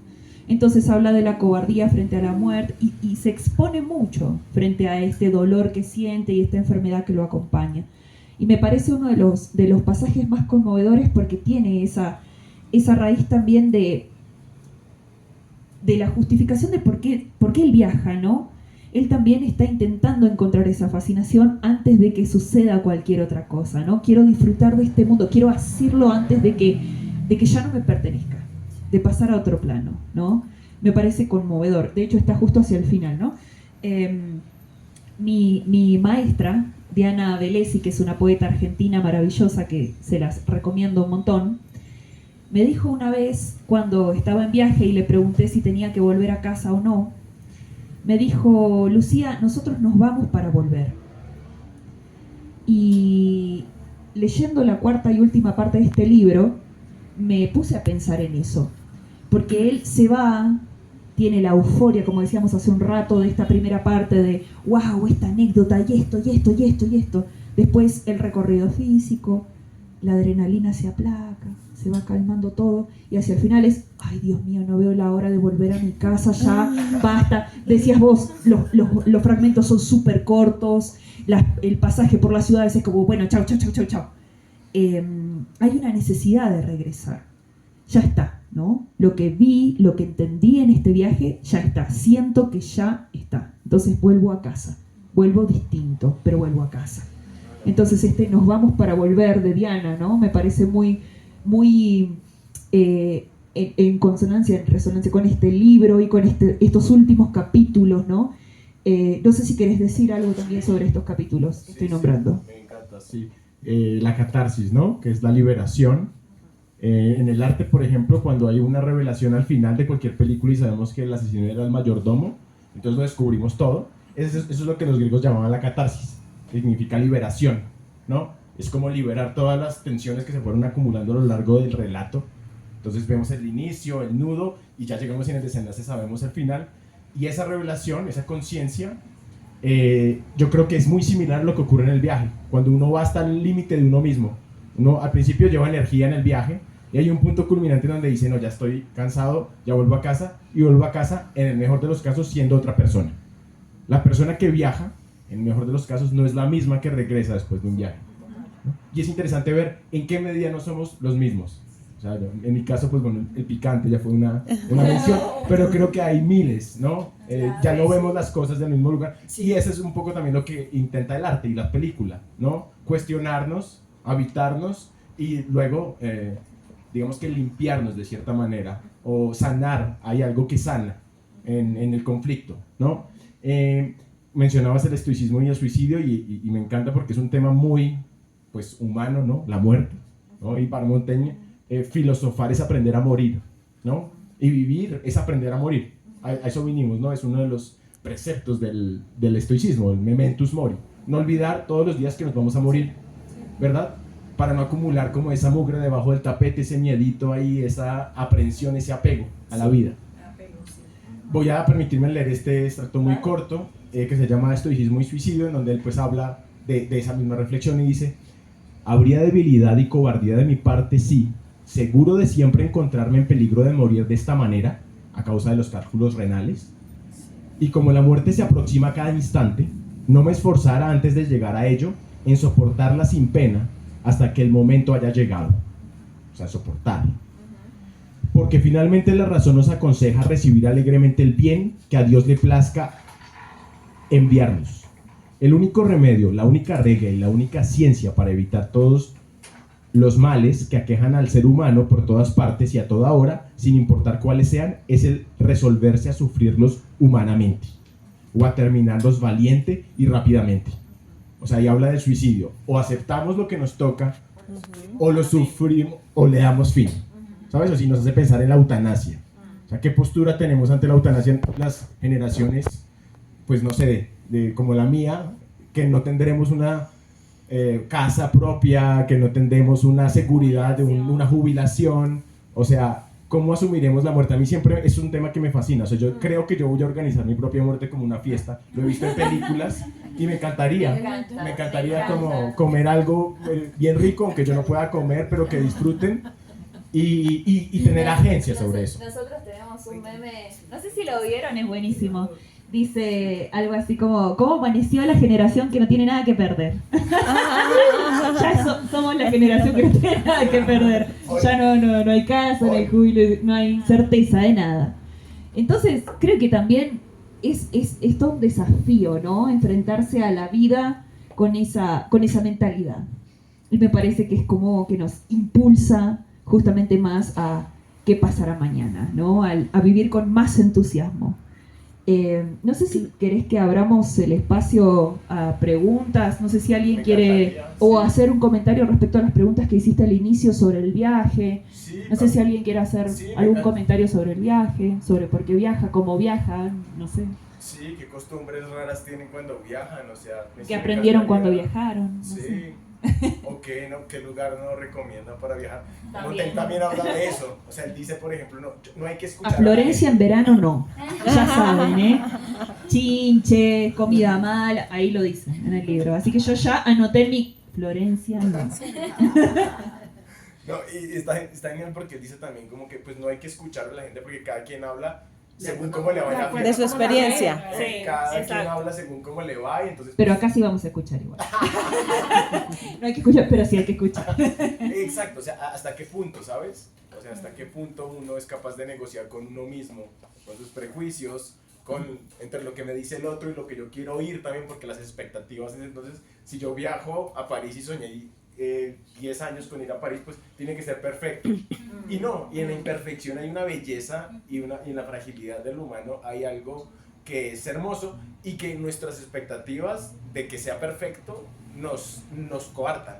Entonces habla de la cobardía frente a la muerte y se expone mucho frente a este dolor que siente y esta enfermedad que lo acompaña. Y me parece uno de los pasajes más conmovedores porque tiene esa raíz también de la justificación de por qué él viaja, ¿no? él también está intentando encontrar esa fascinación antes de que suceda cualquier otra cosa, ¿no? Quiero disfrutar de este mundo, quiero hacerlo antes de que ya no me pertenezca, de pasar a otro plano, ¿no? Me parece conmovedor. De hecho, está justo hacia el final, ¿no? Mi maestra, Diana Velesi, que es una poeta argentina maravillosa que se las recomiendo un montón, me dijo una vez, cuando estaba en viaje y le pregunté si tenía que volver a casa o no, me dijo: Lucía, nosotros nos vamos para volver. Y leyendo la cuarta y última parte de este libro, me puse a pensar en eso, porque él se va, tiene la euforia, como decíamos hace un rato, de esta primera parte de wow, esta anécdota, y esto, y esto, y esto, y esto. Después el recorrido físico, la adrenalina se aplaca, se va calmando todo, y hacia el final es, ay Dios mío, no veo la hora de volver a mi casa, ya, basta. Decías vos, los fragmentos son súper cortos, el pasaje por las ciudades es como, bueno, chau, chau, chau, chau, chau. Hay una necesidad de regresar, ya está, ¿no? Lo que vi, lo que entendí en este viaje, ya está, siento que ya está. Entonces vuelvo a casa, vuelvo distinto, pero vuelvo a casa. Entonces nos vamos para volver de Diana, ¿no? Me parece muy en consonancia, en resonancia con este libro y con estos últimos capítulos, ¿no? No sé si querés decir algo también sobre estos capítulos que estoy nombrando. Sí, me encanta, sí. La catarsis, ¿no? Que es la liberación. En el arte, por ejemplo, cuando hay una revelación al final de cualquier película y sabemos que el asesino era el mayordomo, entonces lo descubrimos todo. Eso es lo que los griegos llamaban la catarsis, que significa liberación, ¿no? Es como liberar todas las tensiones que se fueron acumulando a lo largo del relato. Entonces vemos el inicio, el nudo, y ya llegamos en el desenlace, sabemos el final. Y esa revelación, esa conciencia, yo creo que es muy similar a lo que ocurre en el viaje. Cuando uno va hasta el límite de uno mismo, uno al principio lleva energía en el viaje, y hay un punto culminante donde dice, no, ya estoy cansado, ya vuelvo a casa, y vuelvo a casa, en el mejor de los casos, siendo otra persona. La persona que viaja, en el mejor de los casos, no es la misma que regresa después de un viaje, ¿no? Y es interesante ver en qué medida no somos los mismos. O sea, en mi caso, pues bueno, el picante ya fue una mención, pero creo que hay miles, ¿no? Ya no vemos las cosas del mismo lugar, y eso es un poco también lo que intenta el arte y la película, ¿no? Cuestionarnos, habitarnos, y luego, digamos que limpiarnos de cierta manera, o sanar. Hay algo que sana en el conflicto, ¿no? Mencionabas el estoicismo y el suicidio, y me encanta porque es un tema muy, pues, humano, ¿no? La muerte, ¿no? Y para Montaigne, filosofar es aprender a morir, ¿no? Y vivir es aprender a morir. A eso vinimos, ¿no? Es uno de los preceptos del estoicismo, el mementus mori. No olvidar todos los días que nos vamos a morir, ¿verdad? Para no acumular como esa mugre debajo del tapete, ese miedito ahí, esa aprensión, ese apego a la vida. Voy a permitirme leer este extracto muy corto, que se llama Estoicismo y Suicidio, en donde él pues habla de esa misma reflexión y dice: habría debilidad y cobardía de mi parte si, seguro de siempre encontrarme en peligro de morir de esta manera, a causa de los cálculos renales, y como la muerte se aproxima a cada instante, no me esforzara antes de llegar a ello en soportarla sin pena hasta que el momento haya llegado. O sea, soportarla. Porque finalmente la razón nos aconseja recibir alegremente el bien que a Dios le plazca enviarnos. El único remedio, la única regla y la única ciencia para evitar todos los males que aquejan al ser humano por todas partes y a toda hora, sin importar cuáles sean, es el resolverse a sufrirlos humanamente, o a terminarlos valiente y rápidamente. O sea, ahí habla del suicidio. O aceptamos lo que nos toca, o lo sufrimos, o le damos fin. ¿Sabes? O si nos hace pensar en la eutanasia. O sea, ¿qué postura tenemos ante la eutanasia? Las generaciones, pues no sé, como la mía, que no tendremos una casa propia, que no tendremos una seguridad de una jubilación. O sea, ¿cómo asumiremos la muerte? A mí siempre es un tema que me fascina. O sea, yo creo que yo voy a organizar mi propia muerte como una fiesta. Lo he visto en películas y me encantaría como comer algo bien rico, aunque yo no pueda comer, pero que disfruten y tener agencia sobre eso. Nosotros tenemos un meme, no sé si Lo vieron, es buenísimo. Dice algo así como: ¿cómo amaneció la generación que no tiene nada que perder? Ya somos la generación que no tiene nada que perder. Ya no hay casa, no hay júbilo, no hay certeza de nada. Entonces, creo que también es todo un desafío, ¿no? Enfrentarse a la vida con esa mentalidad. Y me parece que es como que nos impulsa justamente más a qué pasará mañana, ¿no? A vivir con más entusiasmo. No sé si querés que abramos el espacio a preguntas, no sé si alguien quiere o hacer un comentario respecto a las preguntas que hiciste al inicio sobre el viaje. Sí, No sé si alguien quiere hacer sí, algún comentario sobre el viaje, sobre por qué viaja, cómo viaja, no sé. Sí, qué costumbres raras tienen cuando viajan, o sea... ¿Qué aprendieron cuando viajaron? No sé. Sí. ¿O qué lugar no recomienda para viajar? También. También habla de eso. O sea, él dice, por ejemplo, no hay que A escuchar... Florencia en verano no. Ya saben, ¿eh? Chinche, comida mala, ahí lo dicen en el libro. Así que yo ya anoté mi Florencia no. No, y está genial porque él dice también como que pues no hay que escuchar a la gente porque cada quien habla según cómo le vaya. De su experiencia. Sí, Cada quien exacto. habla según cómo le va y entonces... Pero acá sí vamos a escuchar igual. No hay que escuchar, pero sí hay que escuchar. Exacto, o sea, ¿hasta qué punto, sabes? O sea, ¿hasta qué punto uno es capaz de negociar con uno mismo, con sus prejuicios, entre lo que me dice el otro y lo que yo quiero oír también, porque las expectativas, entonces, si yo viajo a París y soñé 10 años con ir a París, pues tiene que ser perfecto. Y no, y en la imperfección hay una belleza y en la fragilidad del humano hay algo que es hermoso y que nuestras expectativas de que sea perfecto nos coartan.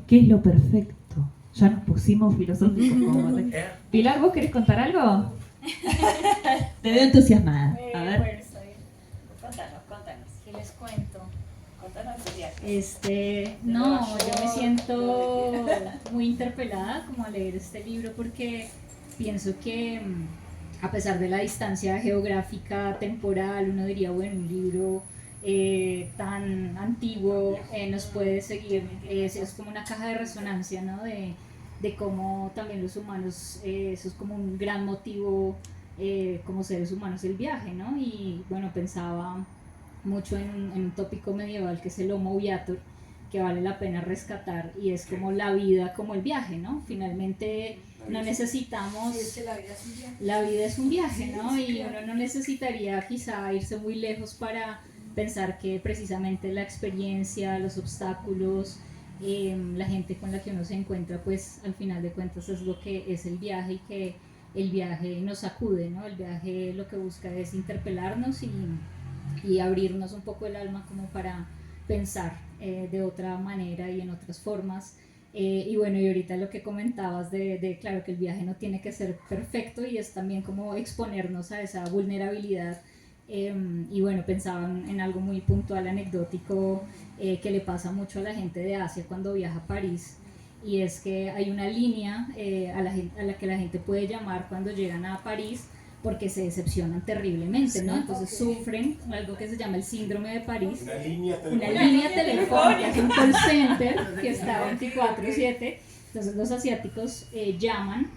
¿Qué es lo perfecto? Ya nos pusimos filosóficos. Pilar, ¿vos querés contar algo? Te veo entusiasmada. A ver. Bueno, está bien. Contanos, ¿qué les cuento? Contanos tu viaje. No, yo me siento muy interpelada como a leer este libro porque pienso que a pesar de la distancia geográfica, temporal, uno diría, bueno, un libro tan antiguo nos puede seguir, es como una caja de resonancia, ¿no? De cómo también los humanos, eso es como un gran motivo como seres humanos el viaje, ¿no? Y bueno, pensaba mucho en un tópico medieval que es el Homo Viator, que vale la pena rescatar, y es como la vida como el viaje, ¿no? Finalmente no necesitamos... Sí, es que la vida es un viaje. La vida es un viaje, ¿no? Sí, Y claro. uno no necesitaría quizá irse muy lejos para pensar que precisamente la experiencia, los obstáculos, la gente con la que uno se encuentra, pues al final de cuentas es lo que es el viaje, y que el viaje nos sacude, ¿no? El viaje lo que busca es interpelarnos y abrirnos un poco el alma como para pensar de otra manera y en otras formas. Y bueno, y ahorita lo que comentabas claro, que el viaje no tiene que ser perfecto, y es también como exponernos a esa vulnerabilidad. Y bueno, pensaba en algo muy puntual, anecdótico, que le pasa mucho a la gente de Asia cuando viaja a París, y es que hay una línea a la que la gente puede llamar cuando llegan a París, porque se decepcionan terriblemente, ¿no? Entonces sufren algo que se llama el síndrome de París. Una línea Telefónica, es un call center que está 24/7. Entonces los asiáticos llaman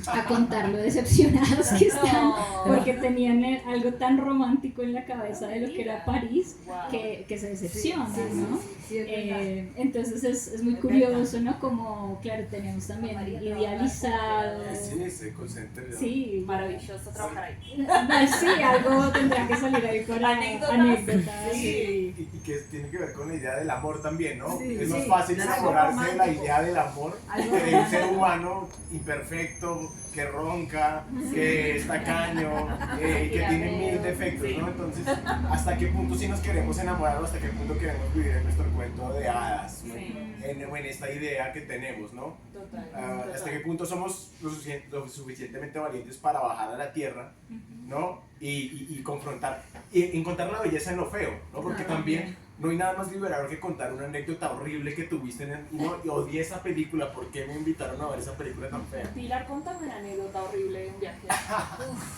a contar lo decepcionados que están, porque tenían algo tan romántico en la cabeza de lo que era París, que se decepcionan, ¿no? Sí, es verdad. Entonces es muy curioso, ¿no? Como, claro, tenemos también idealizados. Sí, ese call center. Sí, Maravilloso trabajar ahí. no, sí, algo tendrá que salir ahí para anécdotas. Sí, y que tiene que ver con la idea del amor también, ¿no? Sí, es más sí, fácil algo enamorarse de la romántico. idea del amor Algo que de un ser humano imperfecto, que ronca, que es tacaño, que tiene mil defectos, ¿no? Entonces, ¿hasta qué punto si nos queremos enamorar o hasta qué punto queremos vivir en nuestro cuento de hadas, ¿no? En esta idea que tenemos, ¿no? Total. Hasta qué punto somos lo suficientemente valientes para bajar a la tierra, ¿no? Y confrontar, y encontrar la belleza en lo feo, ¿no? Porque también no hay nada más liberador que contar una anécdota horrible que tuviste y odié esa película. ¿Por qué me invitaron a ver esa película tan fea? Pilar, contame una anécdota horrible de un viaje.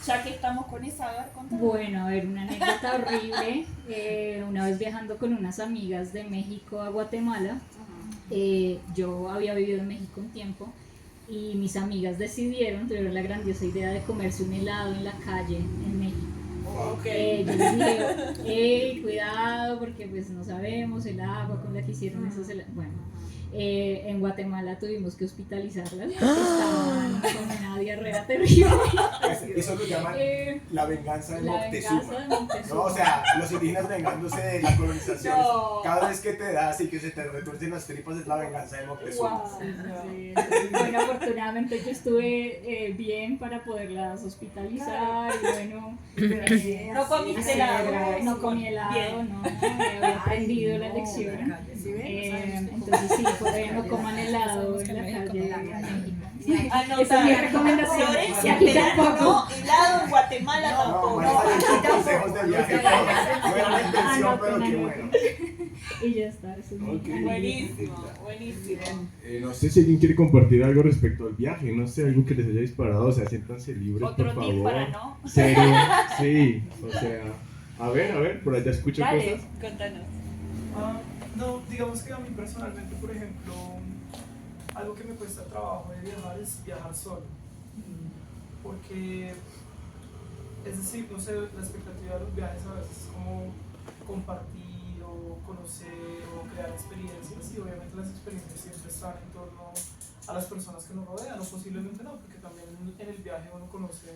Ya que estamos con esa, a ver, contame. Bueno, a ver, una anécdota horrible. Una vez viajando con unas amigas de México a Guatemala, yo había vivido en México un tiempo, y mis amigas tuvieron la grandiosa idea de comerse un helado en la calle en México. Ok. Yo les dije, cuidado, complicado porque pues no sabemos el agua con la que hicieron eso. Bueno, en Guatemala tuvimos que hospitalizarlas porque estaban con una diarrea terrible. Eso lo llaman la venganza de La Moctezuma. venganza de Moctezuma. No, o sea, los indígenas vengándose de la colonización. No. Cada vez que te das y que se te retuercen las tripas es la venganza de Moctezuma. Wow. Sí, entonces, bueno, afortunadamente yo estuve bien para poderlas hospitalizar y bueno, No comiste helado. no comí helado, Bien. no, había aprendido la lección. Entonces sí, por ahí no coman helado en la calle de México. Esa es mi recomendación. Florencia, Aquí verano tampoco. no, helado en Guatemala No, tampoco. manejan consejos de viaje. No era la intención, pero qué bueno. Y ya está, eso es muy Ok. Buenísimo, buenísimo. No sé si alguien quiere compartir algo respecto al viaje, no sé, algo que les haya disparado, o sea, siéntanse libres, Otro por tip favor. para no. Serio, sí, o sea, a ver, por allá escucho Dale, cosas. contanos. No, digamos que a mí personalmente, por ejemplo, algo que me cuesta trabajo de viajar es viajar solo. Porque, es decir, no sé, la expectativa de los viajes a veces es como compartir o conocer o crear experiencias, y obviamente las experiencias siempre están en torno a las personas que nos rodean, o posiblemente no, porque también en el viaje uno conoce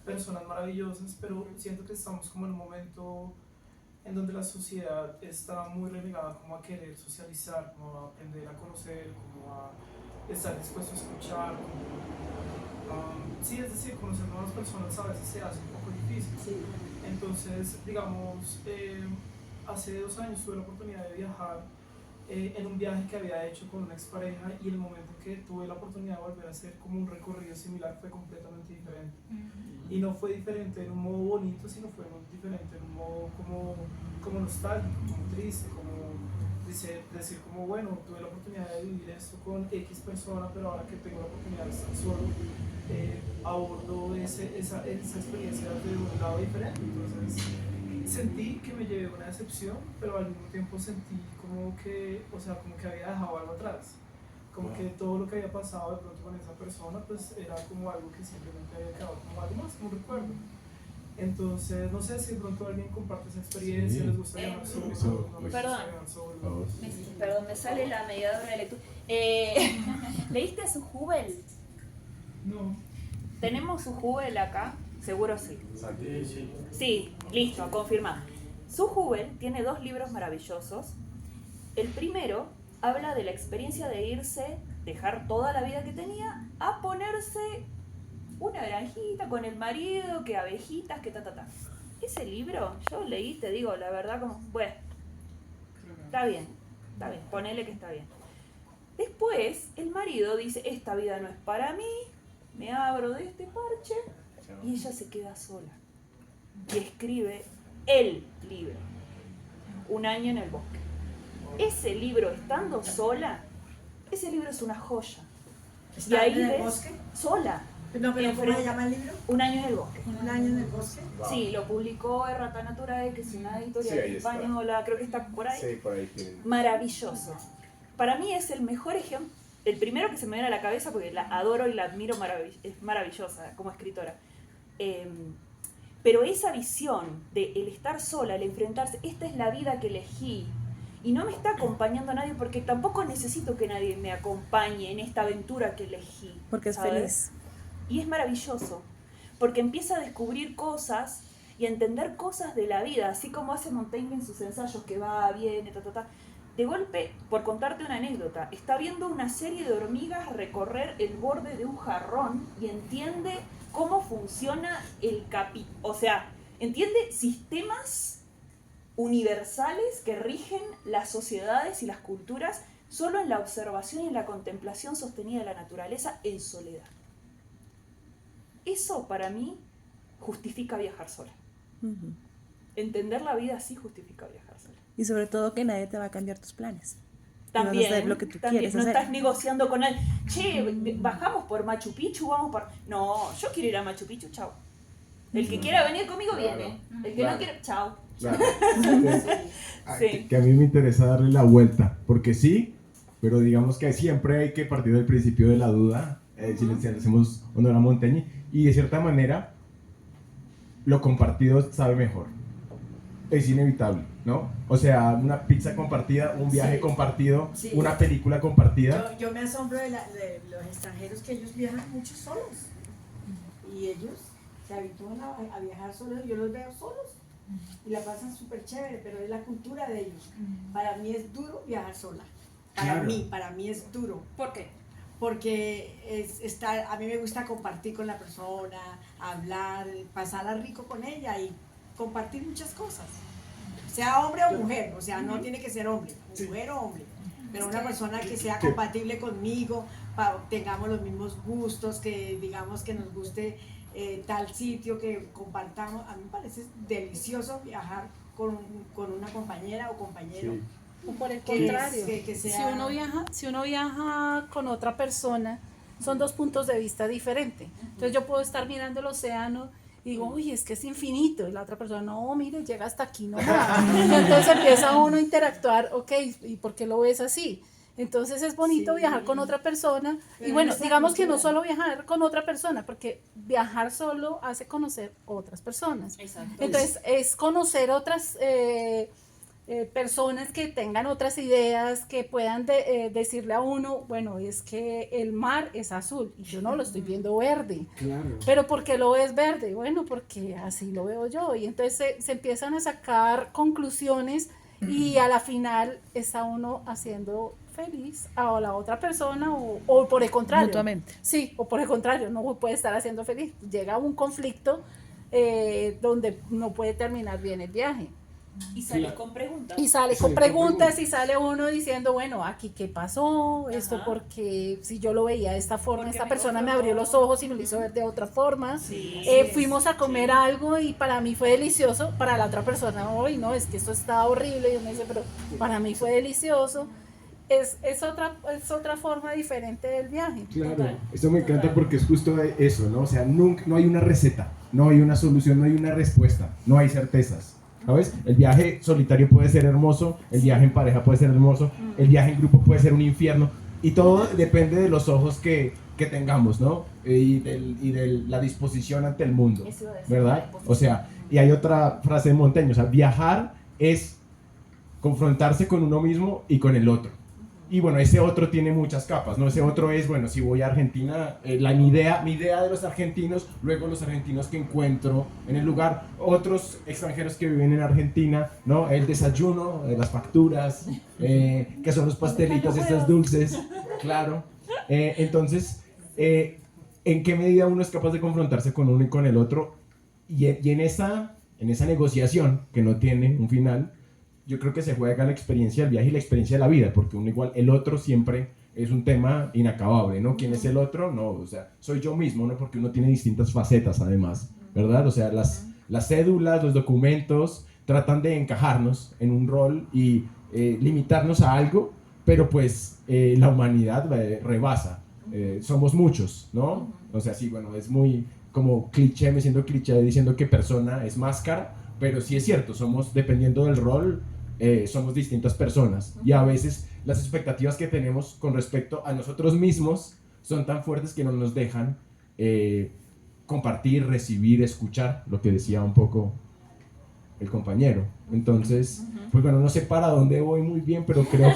personas maravillosas, pero siento que estamos como en un momento en donde la sociedad está muy relegada como a querer socializar, como a aprender a conocer, como a estar dispuesto a escuchar, sí, es decir, conocer nuevas personas a veces se hace un poco difícil. Entonces, digamos, hace 2 años tuve la oportunidad de viajar en un viaje que había hecho con una expareja, y el momento en que tuve la oportunidad de volver a hacer como un recorrido similar fue completamente diferente. Y no fue diferente en un modo bonito, sino fue muy diferente en un modo como nostálgico, como triste, como decir como, bueno, tuve la oportunidad de vivir esto con X persona, pero ahora que tengo la oportunidad de estar solo, abordo esa experiencia de un lado diferente. Entonces sentí que me llevé una decepción, pero al mismo tiempo sentí como que, o sea, como que había dejado algo atrás. Como que todo lo que había pasado de pronto con esa persona, pues era como algo que simplemente había quedado como algo más, como un recuerdo. Entonces, no sé si de pronto alguien comparte esa experiencia, Sí. les gusta viajar solo, Eso- no les Perdón. gusta viajar solo. Perdón, me sale la mediadora de lectura. ¿Leíste su Jubel? No. ¿Tenemos su Jubel acá? Seguro sí. Sí, listo, confirmado. Su Jubel tiene 2 libros maravillosos. El primero habla de la experiencia de irse, dejar toda la vida que tenía, a ponerse una granjita con el marido, que abejitas, que ta. Ese libro, yo leí, te digo, la verdad, como, bueno, está bien, ponele que está bien. Después, el marido dice, esta vida no es para mí, me abro de este parche, y ella se queda sola. Y escribe el libro, Un año en el bosque. Ese libro, estando sola, ese libro es una joya. Y ¿Está ahí en el ves, bosque? sola, No, pero ¿cómo se llama el libro? Un año en el bosque. Un año en el bosque. Sí, lo publicó Errata Naturae, que es una editorial Sí, ahí está. española, creo que está por ahí. Sí, por ahí tienen. Maravilloso. Para mí es el mejor ejemplo, el primero que se me viene a la cabeza porque la adoro y la admiro, es maravillosa como escritora. Pero esa visión de el estar sola, el enfrentarse, esta es la vida que elegí y no me está acompañando nadie porque tampoco necesito que nadie me acompañe en esta aventura que elegí. Porque es ¿sabes? feliz. Y es maravilloso, porque empieza a descubrir cosas y a entender cosas de la vida, así como hace Montaigne en sus ensayos, que va, viene, ta. De golpe, por contarte una anécdota, está viendo una serie de hormigas recorrer el borde de un jarrón y entiende cómo funciona o sea, entiende sistemas universales que rigen las sociedades y las culturas solo en la observación y en la contemplación sostenida de la naturaleza en soledad. Eso para mí justifica viajar sola. Ujú. Entender la vida así justifica viajar sola. Y sobre todo que nadie te va a cambiar tus planes. También, Y vas a hacer lo que tú quieres no hacer. estás negociando con él. Che, bajamos por Machu Picchu, vamos por... No, yo quiero ir a Machu Picchu, chao. El que quiera venir conmigo viene. El que no quiera, chao. Claro. Sí. Que a mí me interesa darle la vuelta, porque sí, pero digamos que siempre hay que partir del principio de la duda, si le hacemos honor a Montaigne, y de cierta manera lo compartido sabe mejor. es inevitable, ¿no? O sea, una pizza compartida, un viaje compartido, Sí. una película compartida. Yo me asombro de los extranjeros que ellos viajan mucho solos. Y ellos se habitúan a viajar solos, yo los veo solos. Y la pasan súper chévere, pero es la cultura de ellos. Para mí es duro viajar sola. Para mí es duro. ¿Por qué? Porque a mí me gusta compartir con la persona, hablar, pasarla rico con ella y compartir muchas cosas. Sea hombre o mujer, o sea, no tiene que ser hombre, mujer o hombre, pero una persona que sea compatible conmigo, tengamos los mismos gustos, que digamos que nos guste tal sitio, que compartamos. A mí me parece delicioso viajar con una compañera o compañero. Sí. O por el Que contrario, que sea- si uno viaja con otra persona, son dos puntos de vista diferentes. Entonces yo puedo estar mirando el océano y digo, uy, es que es infinito. Y la otra persona, no, mire, llega hasta aquí nomás. Y entonces empieza uno a interactuar, ok, ¿y por qué lo ves así? Entonces es bonito Sí. viajar con otra persona. Pero Y bueno, esa digamos que no cultura. solo viajar con otra persona, porque viajar solo hace conocer otras personas. Exacto. Entonces, es conocer otras personas que tengan otras ideas, que puedan decirle a uno, bueno, es que el mar es azul y yo no lo estoy viendo verde. Claro. Pero ¿por qué lo ves verde? Bueno, porque así lo veo yo. Y entonces se empiezan a sacar conclusiones y a la final está uno haciendo feliz a la otra persona o por el contrario. Mutuamente. Sí, o por el contrario, no puede estar haciendo feliz. Llega un conflicto donde no puede terminar bien el viaje. Y sales con preguntas. Y sale con preguntas y sale uno diciendo, bueno, aquí qué pasó, esto Ajá. porque si yo lo veía de esta forma, Porque esta me persona me confrontó. abrió los ojos y me lo hizo ver de otra forma. Sí, Fuimos a comer algo y para mí fue delicioso, para la otra persona, hoy no, es que esto está horrible, y uno dice, pero para mí fue delicioso. Es otra forma diferente del viaje. Claro, Total, eso me encanta total. porque es justo eso, ¿no? O sea, nunca, no hay una receta, no hay una solución, no hay una respuesta, no hay certezas, ¿sabes? El viaje solitario puede ser hermoso, el viaje en pareja puede ser hermoso, el viaje en grupo puede ser un infierno, y todo depende de los ojos que tengamos, ¿no? Y de la disposición ante el mundo, Eso iba a decir, la ¿verdad? disposición. O sea, y hay otra frase de Montaigne, o sea, viajar es confrontarse con uno mismo y con el otro. Y bueno, ese otro tiene muchas capas, ¿no? Ese otro es, bueno, si voy a Argentina, mi idea de los argentinos, luego los argentinos que encuentro en el lugar, otros extranjeros que viven en Argentina, ¿no? El desayuno, las facturas, que son los pastelitos estos dulces, claro. Entonces, ¿en qué medida uno es capaz de confrontarse con uno y con el otro? Y en esa negociación, que no tiene un final, yo creo que se juega la experiencia del viaje y la experiencia de la vida, porque uno igual, el otro siempre es un tema inacabable, ¿no? ¿Quién es el otro? No, o sea, soy yo mismo, ¿no? Porque uno tiene distintas facetas además, ¿verdad? O sea, las cédulas, los documentos tratan de encajarnos en un rol y limitarnos a algo, pero pues la humanidad rebasa, somos muchos, ¿no? O sea, sí, bueno, es muy como cliché, me siento cliché diciendo que persona es máscara, pero sí es cierto, somos, dependiendo del rol, somos distintas personas y a veces las expectativas que tenemos con respecto a nosotros mismos son tan fuertes que no nos dejan compartir, recibir, escuchar, lo que decía un poco el compañero. Entonces, pues bueno, no sé para dónde voy muy bien, pero creo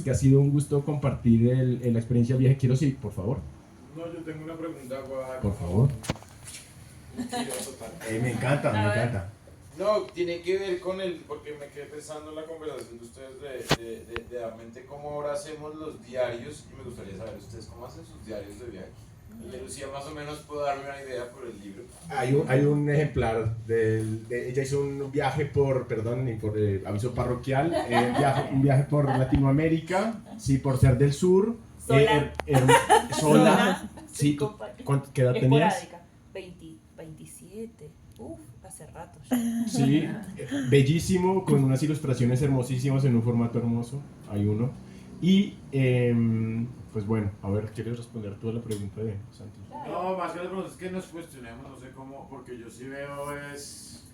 que ha sido un gusto compartir la experiencia del viaje. Quiero, sí, por favor. No, yo tengo una pregunta, Guadalupe. Por favor. Mentiroso tal. Me encanta, me encanta. No, tiene que ver con porque me quedé pensando en la conversación de ustedes de realmente cómo ahora hacemos los diarios, y me gustaría saber ustedes cómo hacen sus diarios de viaje. El de Lucía más o menos puedo darme una idea por el libro. Hay un ejemplar ella hizo un viaje por aviso parroquial, un viaje por Latinoamérica, sí, por ser del sur, Sola. sola, sí. ¿Qué edad tenías? Esporádica. 27. Uf, hace rato ya. Sí, bellísimo, con unas ilustraciones hermosísimas en un formato hermoso, hay uno. Y pues bueno, a ver, ¿quieres responder tú a la pregunta de Santi? No, más que la pregunta es que nos cuestionemos, no sé cómo, porque yo sí veo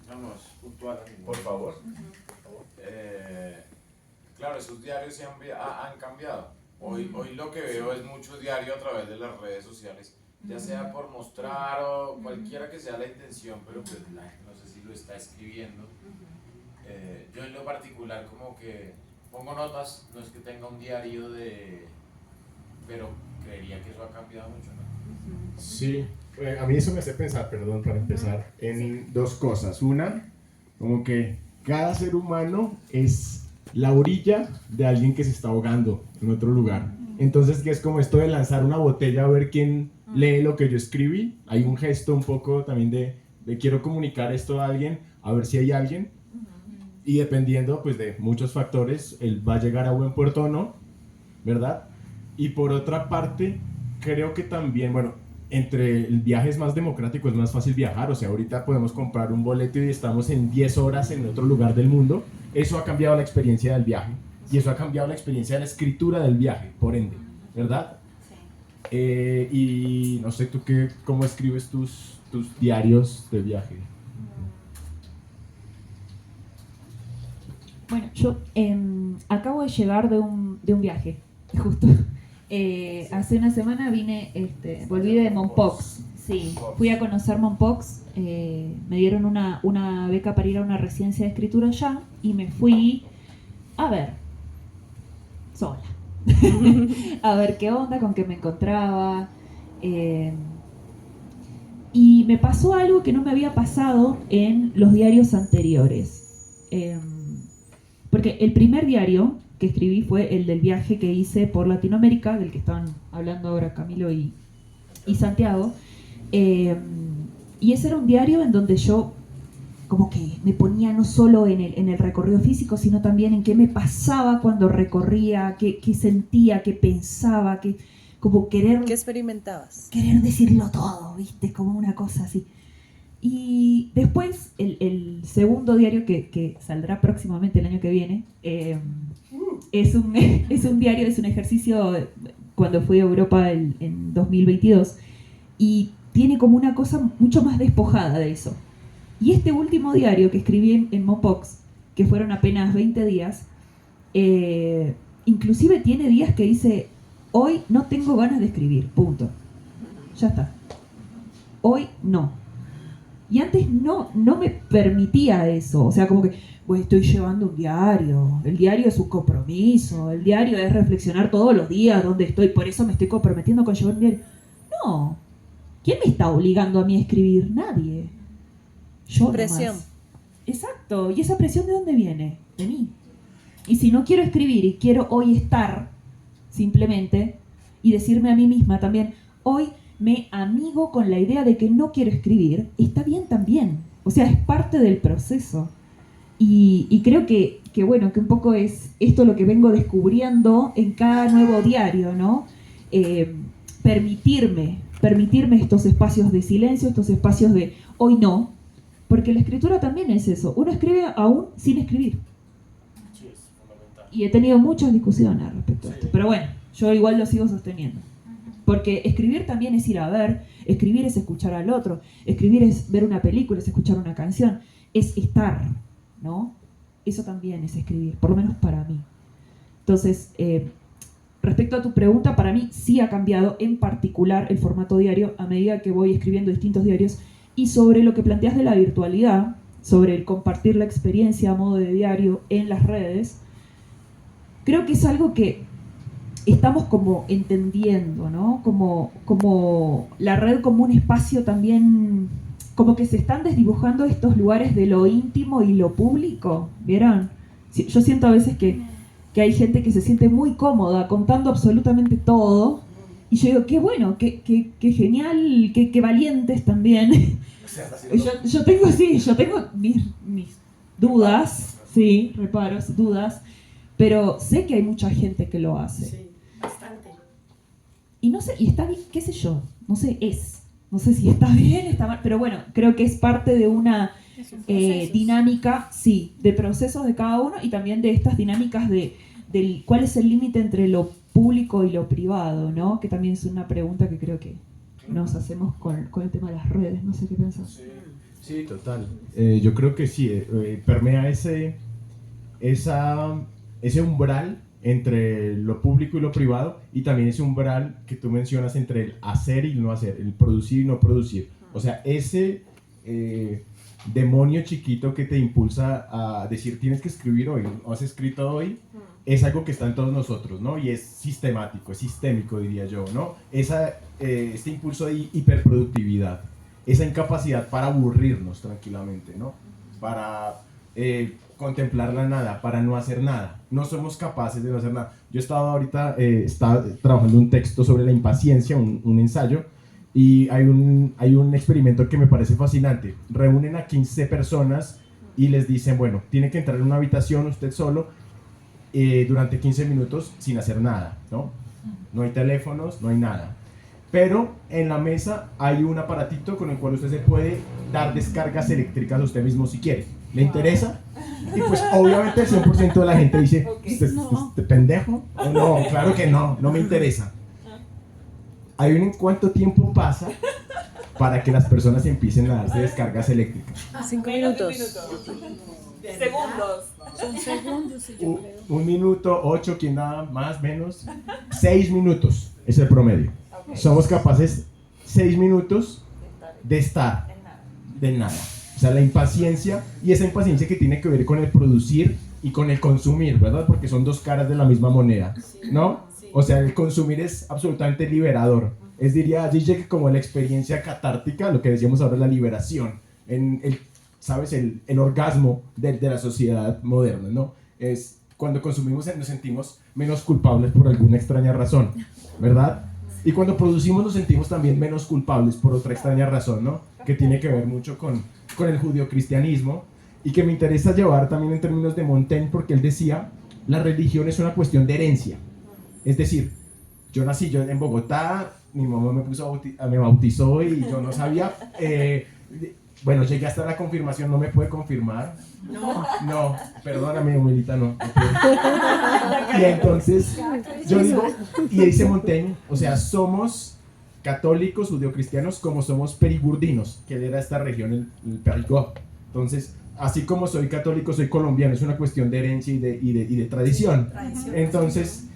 vamos, puntual. Por favor. Claro, esos diarios se han cambiado. Hoy lo que veo es mucho diario a través de las redes sociales, ya sea por mostrar o cualquiera que sea la intención, pero pues no sé si lo está escribiendo. Yo en lo particular como que pongo notas, no es que tenga un diario pero creería que eso ha cambiado mucho, ¿no? Sí, a mí eso me hace pensar, perdón, para empezar, en dos cosas. Una, como que cada ser humano es la orilla de alguien que se está ahogando en otro lugar. Entonces, que es como esto de lanzar una botella a ver quién lee lo que yo escribí. Hay un gesto un poco también de quiero comunicar esto a alguien, a ver si hay alguien. Y dependiendo pues de muchos factores, él va a llegar a buen puerto o no, ¿verdad? Y por otra parte, creo que también, bueno, entre el viaje es más democrático, es más fácil viajar. O sea, ahorita podemos comprar un boleto y estamos en 10 horas en otro lugar del mundo. Eso ha cambiado la experiencia del viaje. Y eso ha cambiado la experiencia de la escritura del viaje, por ende, ¿verdad? Sí. Y no sé, ¿tú cómo escribes tus diarios de viaje? Bueno, yo acabo de llegar de un viaje, justo. Hace una semana volví de Mompox. Sí, fui a conocer Mompox. Me dieron una beca para ir a una residencia de escritura allá y me fui a ver, sola. A ver qué onda, con qué me encontraba. Y me pasó algo que no me había pasado en los diarios anteriores. Porque el primer diario que escribí fue el del viaje que hice por Latinoamérica, del que estaban hablando ahora Camilo y Santiago. Y ese era un diario en donde yo como que me ponía no solo en el recorrido físico, sino también en qué me pasaba cuando recorría, qué sentía, qué pensaba, como ¿Qué experimentabas? querer decirlo todo, ¿viste? Como una cosa así. Y después, el segundo diario que saldrá próximamente el año que viene, es un diario, es un ejercicio cuando fui a Europa en 2022, y tiene como una cosa mucho más despojada de eso. Y este último diario que escribí en Mompox, que fueron apenas 20 días, inclusive tiene días que dice, hoy no tengo ganas de escribir, punto. Ya está. Hoy no. Y antes no me permitía eso, o sea, como que, pues estoy llevando un diario, el diario es un compromiso, el diario es reflexionar todos los días dónde estoy, por eso me estoy comprometiendo con llevar un diario. No, ¿quién me está obligando a mí a escribir? Nadie. Yo Presión. nomás. Exacto, ¿y esa presión de dónde viene? De mí. Y si no quiero escribir y quiero hoy estar, simplemente, y decirme a mí misma también, hoy me amigo con la idea de que no quiero escribir, está bien también. O sea, es parte del proceso. Y creo que bueno, que un poco es esto lo que vengo descubriendo en cada nuevo diario, ¿no? Permitirme estos espacios de silencio, estos espacios de hoy no, porque la escritura también es eso. Uno escribe aún sin escribir. Sí, es fundamental. Y he tenido muchas discusiones respecto a esto. Pero bueno, yo igual lo sigo sosteniendo. Porque escribir también es ir a ver, escribir es escuchar al otro, escribir es ver una película, es escuchar una canción, es estar, ¿no? Eso también es escribir, por lo menos para mí. Entonces, respecto a tu pregunta, para mí sí ha cambiado en particular el formato diario a medida que voy escribiendo distintos diarios. Y sobre lo que planteas de la virtualidad, sobre el compartir la experiencia a modo de diario en las redes, creo que es algo que estamos como entendiendo, ¿no? Como la red como un espacio también, como que se están desdibujando estos lugares de lo íntimo y lo público, ¿vieron? Yo siento a veces que hay gente que se siente muy cómoda contando absolutamente todo, y yo digo, qué bueno, qué genial, qué valientes también. Yo tengo mis dudas, sí, reparos, dudas, pero sé que hay mucha gente que lo hace. Sí, bastante. Y no sé, y está bien, qué sé yo, no sé si está bien, está mal, pero bueno, creo que es parte de una dinámica, sí, de procesos de cada uno y también de estas dinámicas del cuál es el límite entre lo público y lo privado, ¿no? Que también es una pregunta que creo que nos hacemos con el tema de las redes, no sé qué pensás. Sí, total. Yo creo que sí, permea ese umbral entre lo público y lo privado, y también ese umbral que tú mencionas entre el hacer y el no hacer, el producir y no producir. O sea, demonio chiquito que te impulsa a decir tienes que escribir hoy, o has escrito hoy, es algo que está en todos nosotros, ¿no? Y es sistemático, es sistémico, diría yo, ¿no? Este impulso de hiperproductividad, esa incapacidad para aburrirnos tranquilamente, ¿no? Para contemplar la nada, para no hacer nada. No somos capaces de no hacer nada. Yo estaba trabajando un texto sobre la impaciencia, un ensayo, y hay un experimento que me parece fascinante. Reúnen a 15 personas y les dicen, bueno, tiene que entrar en una habitación usted solo durante 15 minutos sin hacer nada, ¿no? No hay teléfonos, no hay nada. Pero en la mesa hay un aparatito con el cual usted se puede dar descargas eléctricas a usted mismo si quiere. ¿Le interesa? Y pues obviamente el 100% de la gente dice, ¿este pendejo? No, claro que no me interesa. Adivinen cuánto tiempo pasa para que las personas empiecen a darse descargas eléctricas. 5 minutos. Segundos. Son segundos, sí, yo creo. 1 minuto, 8, ¿quién da más, menos? 6 minutos es el promedio. Okay. Somos capaces 6 minutos de estar de nada. O sea, la impaciencia, y esa impaciencia que tiene que ver con el producir y con el consumir, ¿verdad? Porque son dos caras de la misma moneda, ¿no? O sea, el consumir es absolutamente liberador. Es, diría Zizek, como la experiencia catártica, lo que decíamos ahora, la liberación, ¿sabes? El orgasmo de la sociedad moderna, ¿no? Es cuando consumimos nos sentimos menos culpables por alguna extraña razón, ¿verdad? Y cuando producimos nos sentimos también menos culpables por otra extraña razón, ¿no? Que tiene que ver mucho con el judeocristianismo, y que me interesa llevar también en términos de Montaigne, porque él decía, la religión es una cuestión de herencia. Es decir, yo nací en Bogotá, mi mamá me bautizó y yo no sabía, bueno, llegué hasta la confirmación, no me puede confirmar. No, perdóname, Humilita, no. Y entonces, yo digo, y dice Montaigne, o sea, somos católicos, judeocristianos, como somos perigurdinos, que era esta región, el Perigord. Entonces, así como soy católico, soy colombiano, es una cuestión de herencia y de tradición. Entonces,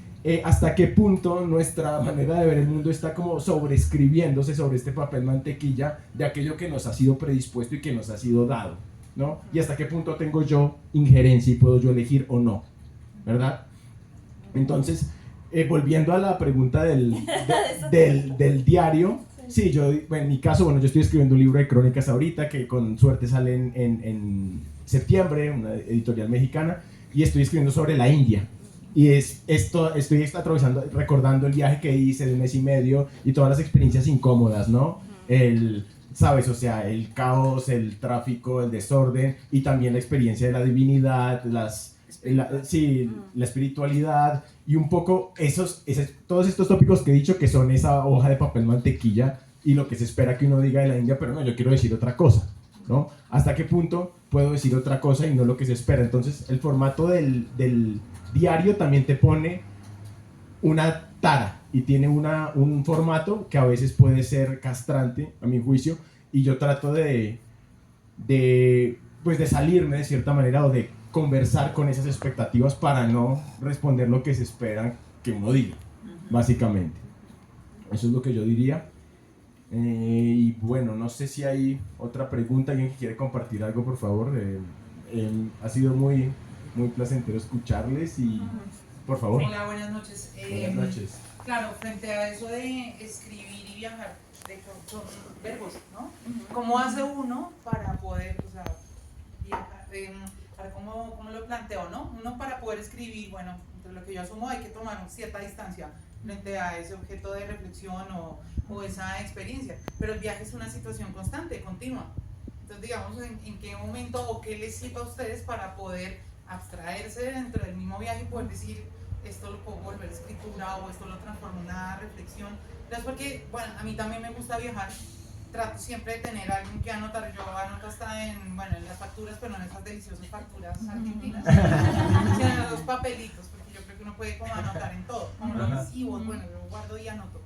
¿hasta qué punto nuestra manera de ver el mundo está como sobreescribiéndose sobre este papel mantequilla de aquello que nos ha sido predispuesto y que nos ha sido dado, ¿no? Y hasta qué punto tengo yo injerencia y puedo yo elegir o no, ¿verdad? Entonces, volviendo a la pregunta del diario, sí, en mi caso, bueno, yo estoy escribiendo un libro de crónicas ahorita que con suerte sale en septiembre, una editorial mexicana, y estoy escribiendo sobre la India. Y estoy recordando el viaje que hice de 1 mes y medio y todas las experiencias incómodas, ¿no? ¿Sabes? O sea, el caos, el tráfico, el desorden, y también la experiencia de la divinidad, la espiritualidad, y un poco todos estos tópicos que he dicho que son esa hoja de papel mantequilla y lo que se espera que uno diga de la India, pero no, yo quiero decir otra cosa, ¿no? ¿Hasta qué punto puedo decir otra cosa y no lo que se espera? Entonces, el formato del diario también te pone una tara y tiene un formato que a veces puede ser castrante, a mi juicio, y yo trato de salirme de cierta manera o de conversar con esas expectativas para no responder lo que se espera que uno diga, básicamente. Eso es lo que yo diría. Y bueno, no sé si hay otra pregunta, alguien que quiere compartir algo, por favor. Ha sido muy placentero escucharles y por favor. Hola, buenas noches. Buenas noches. Claro, frente a eso de escribir y viajar, son verbos, ¿no? ¿Cómo hace uno para poder, viajar? ¿Cómo lo planteo, no? Uno para poder escribir, bueno, entre lo que yo asumo hay que tomar cierta distancia frente a ese objeto de reflexión o esa experiencia, pero el viaje es una situación constante, continua. Entonces, digamos, ¿en qué momento o qué les sirve a ustedes para poder abstraerse dentro del mismo viaje y poder decir, esto lo puedo volver a escritura o esto lo transformo en una reflexión? Entonces, porque, bueno, a mí también me gusta viajar, trato siempre de tener alguien que anotar. Yo anoto hasta en las facturas, pero no en esas deliciosas facturas argentinas, sino en los papelitos, porque yo creo que uno puede como anotar en todo, como los recibos, bueno, yo guardo y anoto.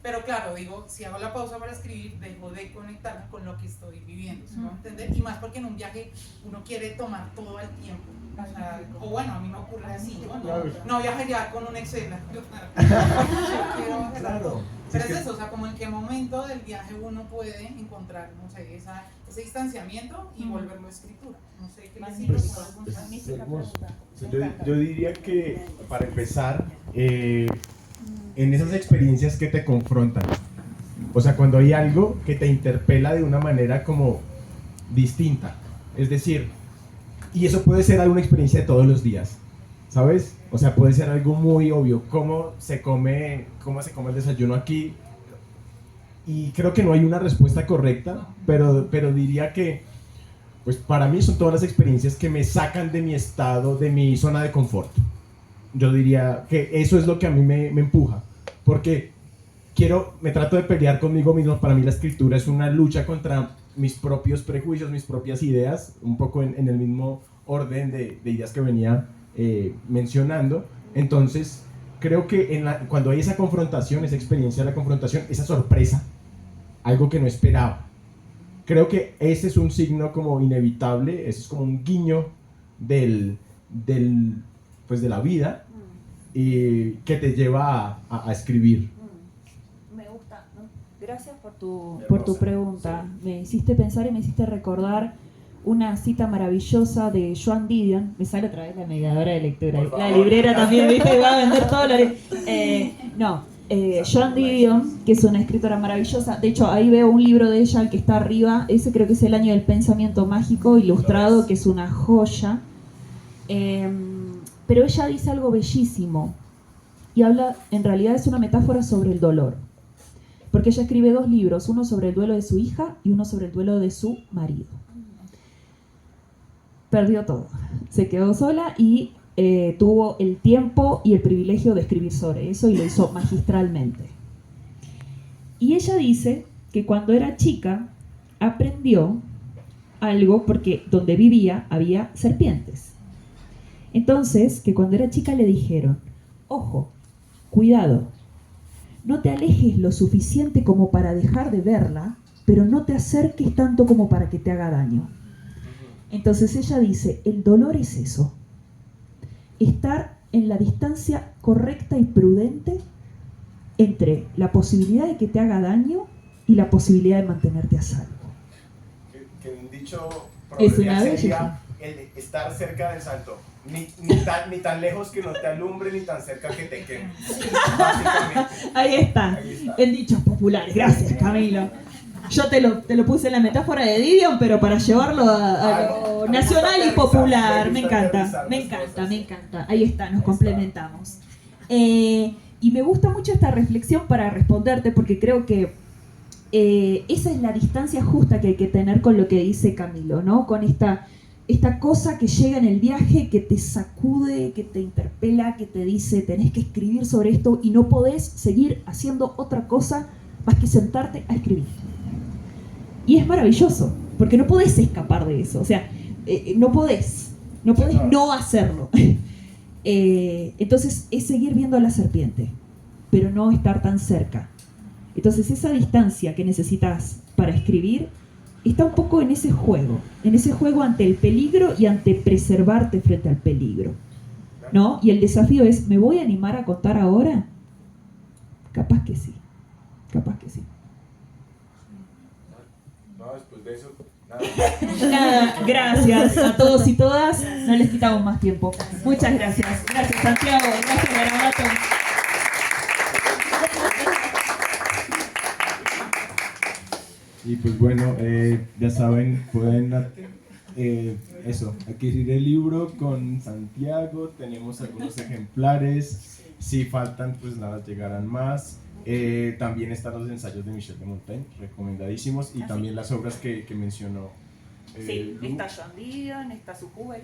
Pero claro, digo, si hago la pausa para escribir, dejo de conectarme con lo que estoy viviendo, ¿sí me va a entender? Y más porque en un viaje uno quiere tomar todo el tiempo, o sea, sea, o bueno, a mí me ocurre así, no viajaría con un Excel. Pero es eso, o sea, como en qué momento del viaje uno puede encontrar, no sé, ese distanciamiento y volverlo a escritura. No sé qué les Es hermoso. Yo diría que, para empezar, en esas experiencias que te confrontan, o sea, cuando hay algo que te interpela de una manera como distinta, es decir, y eso puede ser alguna experiencia de todos los días, ¿sabes? O sea, puede ser algo muy obvio, cómo se come el desayuno aquí, y creo que no hay una respuesta correcta, pero diría que, pues para mí son todas las experiencias que me sacan de mi estado, de mi zona de confort. Yo diría que eso es lo que a mí me empuja, porque me trato de pelear conmigo mismo. Para mí la escritura es una lucha contra mis propios prejuicios, mis propias ideas, un poco en el mismo orden de ideas que venía mencionando. Entonces, creo que cuando hay esa confrontación, esa experiencia de la confrontación, esa sorpresa, algo que no esperaba, creo que ese es un signo como inevitable, ese es como un guiño pues de la vida, y que te lleva a escribir. Me gusta, ¿no? Gracias por tu pregunta. Me hiciste pensar y me hiciste recordar una cita maravillosa de Joan Didion. Me sale otra vez la mediadora de lectura. La librera también, ¿viste? Va a vender todo Joan Didion, que es una escritora maravillosa. De hecho, ahí veo un libro de ella, el que está arriba. Ese creo que es El año del pensamiento mágico, ilustrado, que es una joya. Pero ella dice algo bellísimo. Y habla, en realidad es una metáfora sobre el dolor. Porque ella escribe 2 libros, uno sobre el duelo de su hija y uno sobre el duelo de su marido. Perdió todo. Se quedó sola y tuvo el tiempo y el privilegio de escribir sobre eso, y lo hizo magistralmente. Y ella dice que cuando era chica aprendió algo porque donde vivía había serpientes. Entonces, que cuando era chica le dijeron: ojo, cuidado, no te alejes lo suficiente como para dejar de verla, pero no te acerques tanto como para que te haga daño. Entonces ella dice, el dolor es eso, estar en la distancia correcta y prudente entre la posibilidad de que te haga daño y la posibilidad de mantenerte a salvo. Que un dicho es una sería el de estar cerca del santo. Ni tan lejos que no te alumbre, ni tan cerca que te queme. Ahí está, en dichos populares. Gracias, Camilo. Yo te lo puse en la metáfora de Didion, pero para llevarlo a lo nacional y popular. Me encanta. Ahí está, nos complementamos. Y me gusta mucho esta reflexión para responderte, porque creo que esa es la distancia justa que hay que tener con lo que dice Camilo, ¿no? Con esta cosa que llega en el viaje, que te sacude, que te interpela, que te dice tenés que escribir sobre esto y no podés seguir haciendo otra cosa más que sentarte a escribir. Y es maravilloso, porque no podés escapar de eso, o sea, no podés no hacerlo. Entonces es seguir viendo a la serpiente, pero no estar tan cerca. Entonces esa distancia que necesitas para escribir está un poco en ese juego ante el peligro y ante preservarte frente al peligro, ¿no? Y el desafío es, ¿me voy a animar a contar ahora? Capaz que sí. No, después de eso, nada. Gracias a todos y todas, no les quitamos más tiempo. Muchas gracias. Gracias, Santiago. Gracias, Garabato. Y pues bueno, ya saben, pueden adquirir el libro con Santiago. Tenemos algunos ejemplares. Si faltan, pues nada, llegarán más. También están los ensayos de Michel de Montaigne, recomendadísimos. Y también las obras que mencionó. Sí, está Joan Didion, está su Hubel.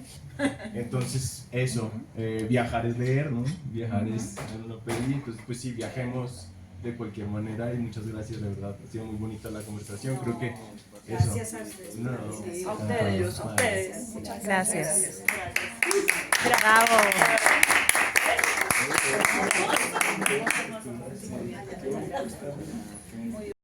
Entonces, eso, viajar es leer, ¿no? Viajar es no pedir. Entonces, pues sí, viajemos de cualquier manera, y muchas gracias, de verdad, ha sido muy bonita la conversación. Creo que eso. Gracias a ustedes. A ustedes. Muchas gracias. Bravo.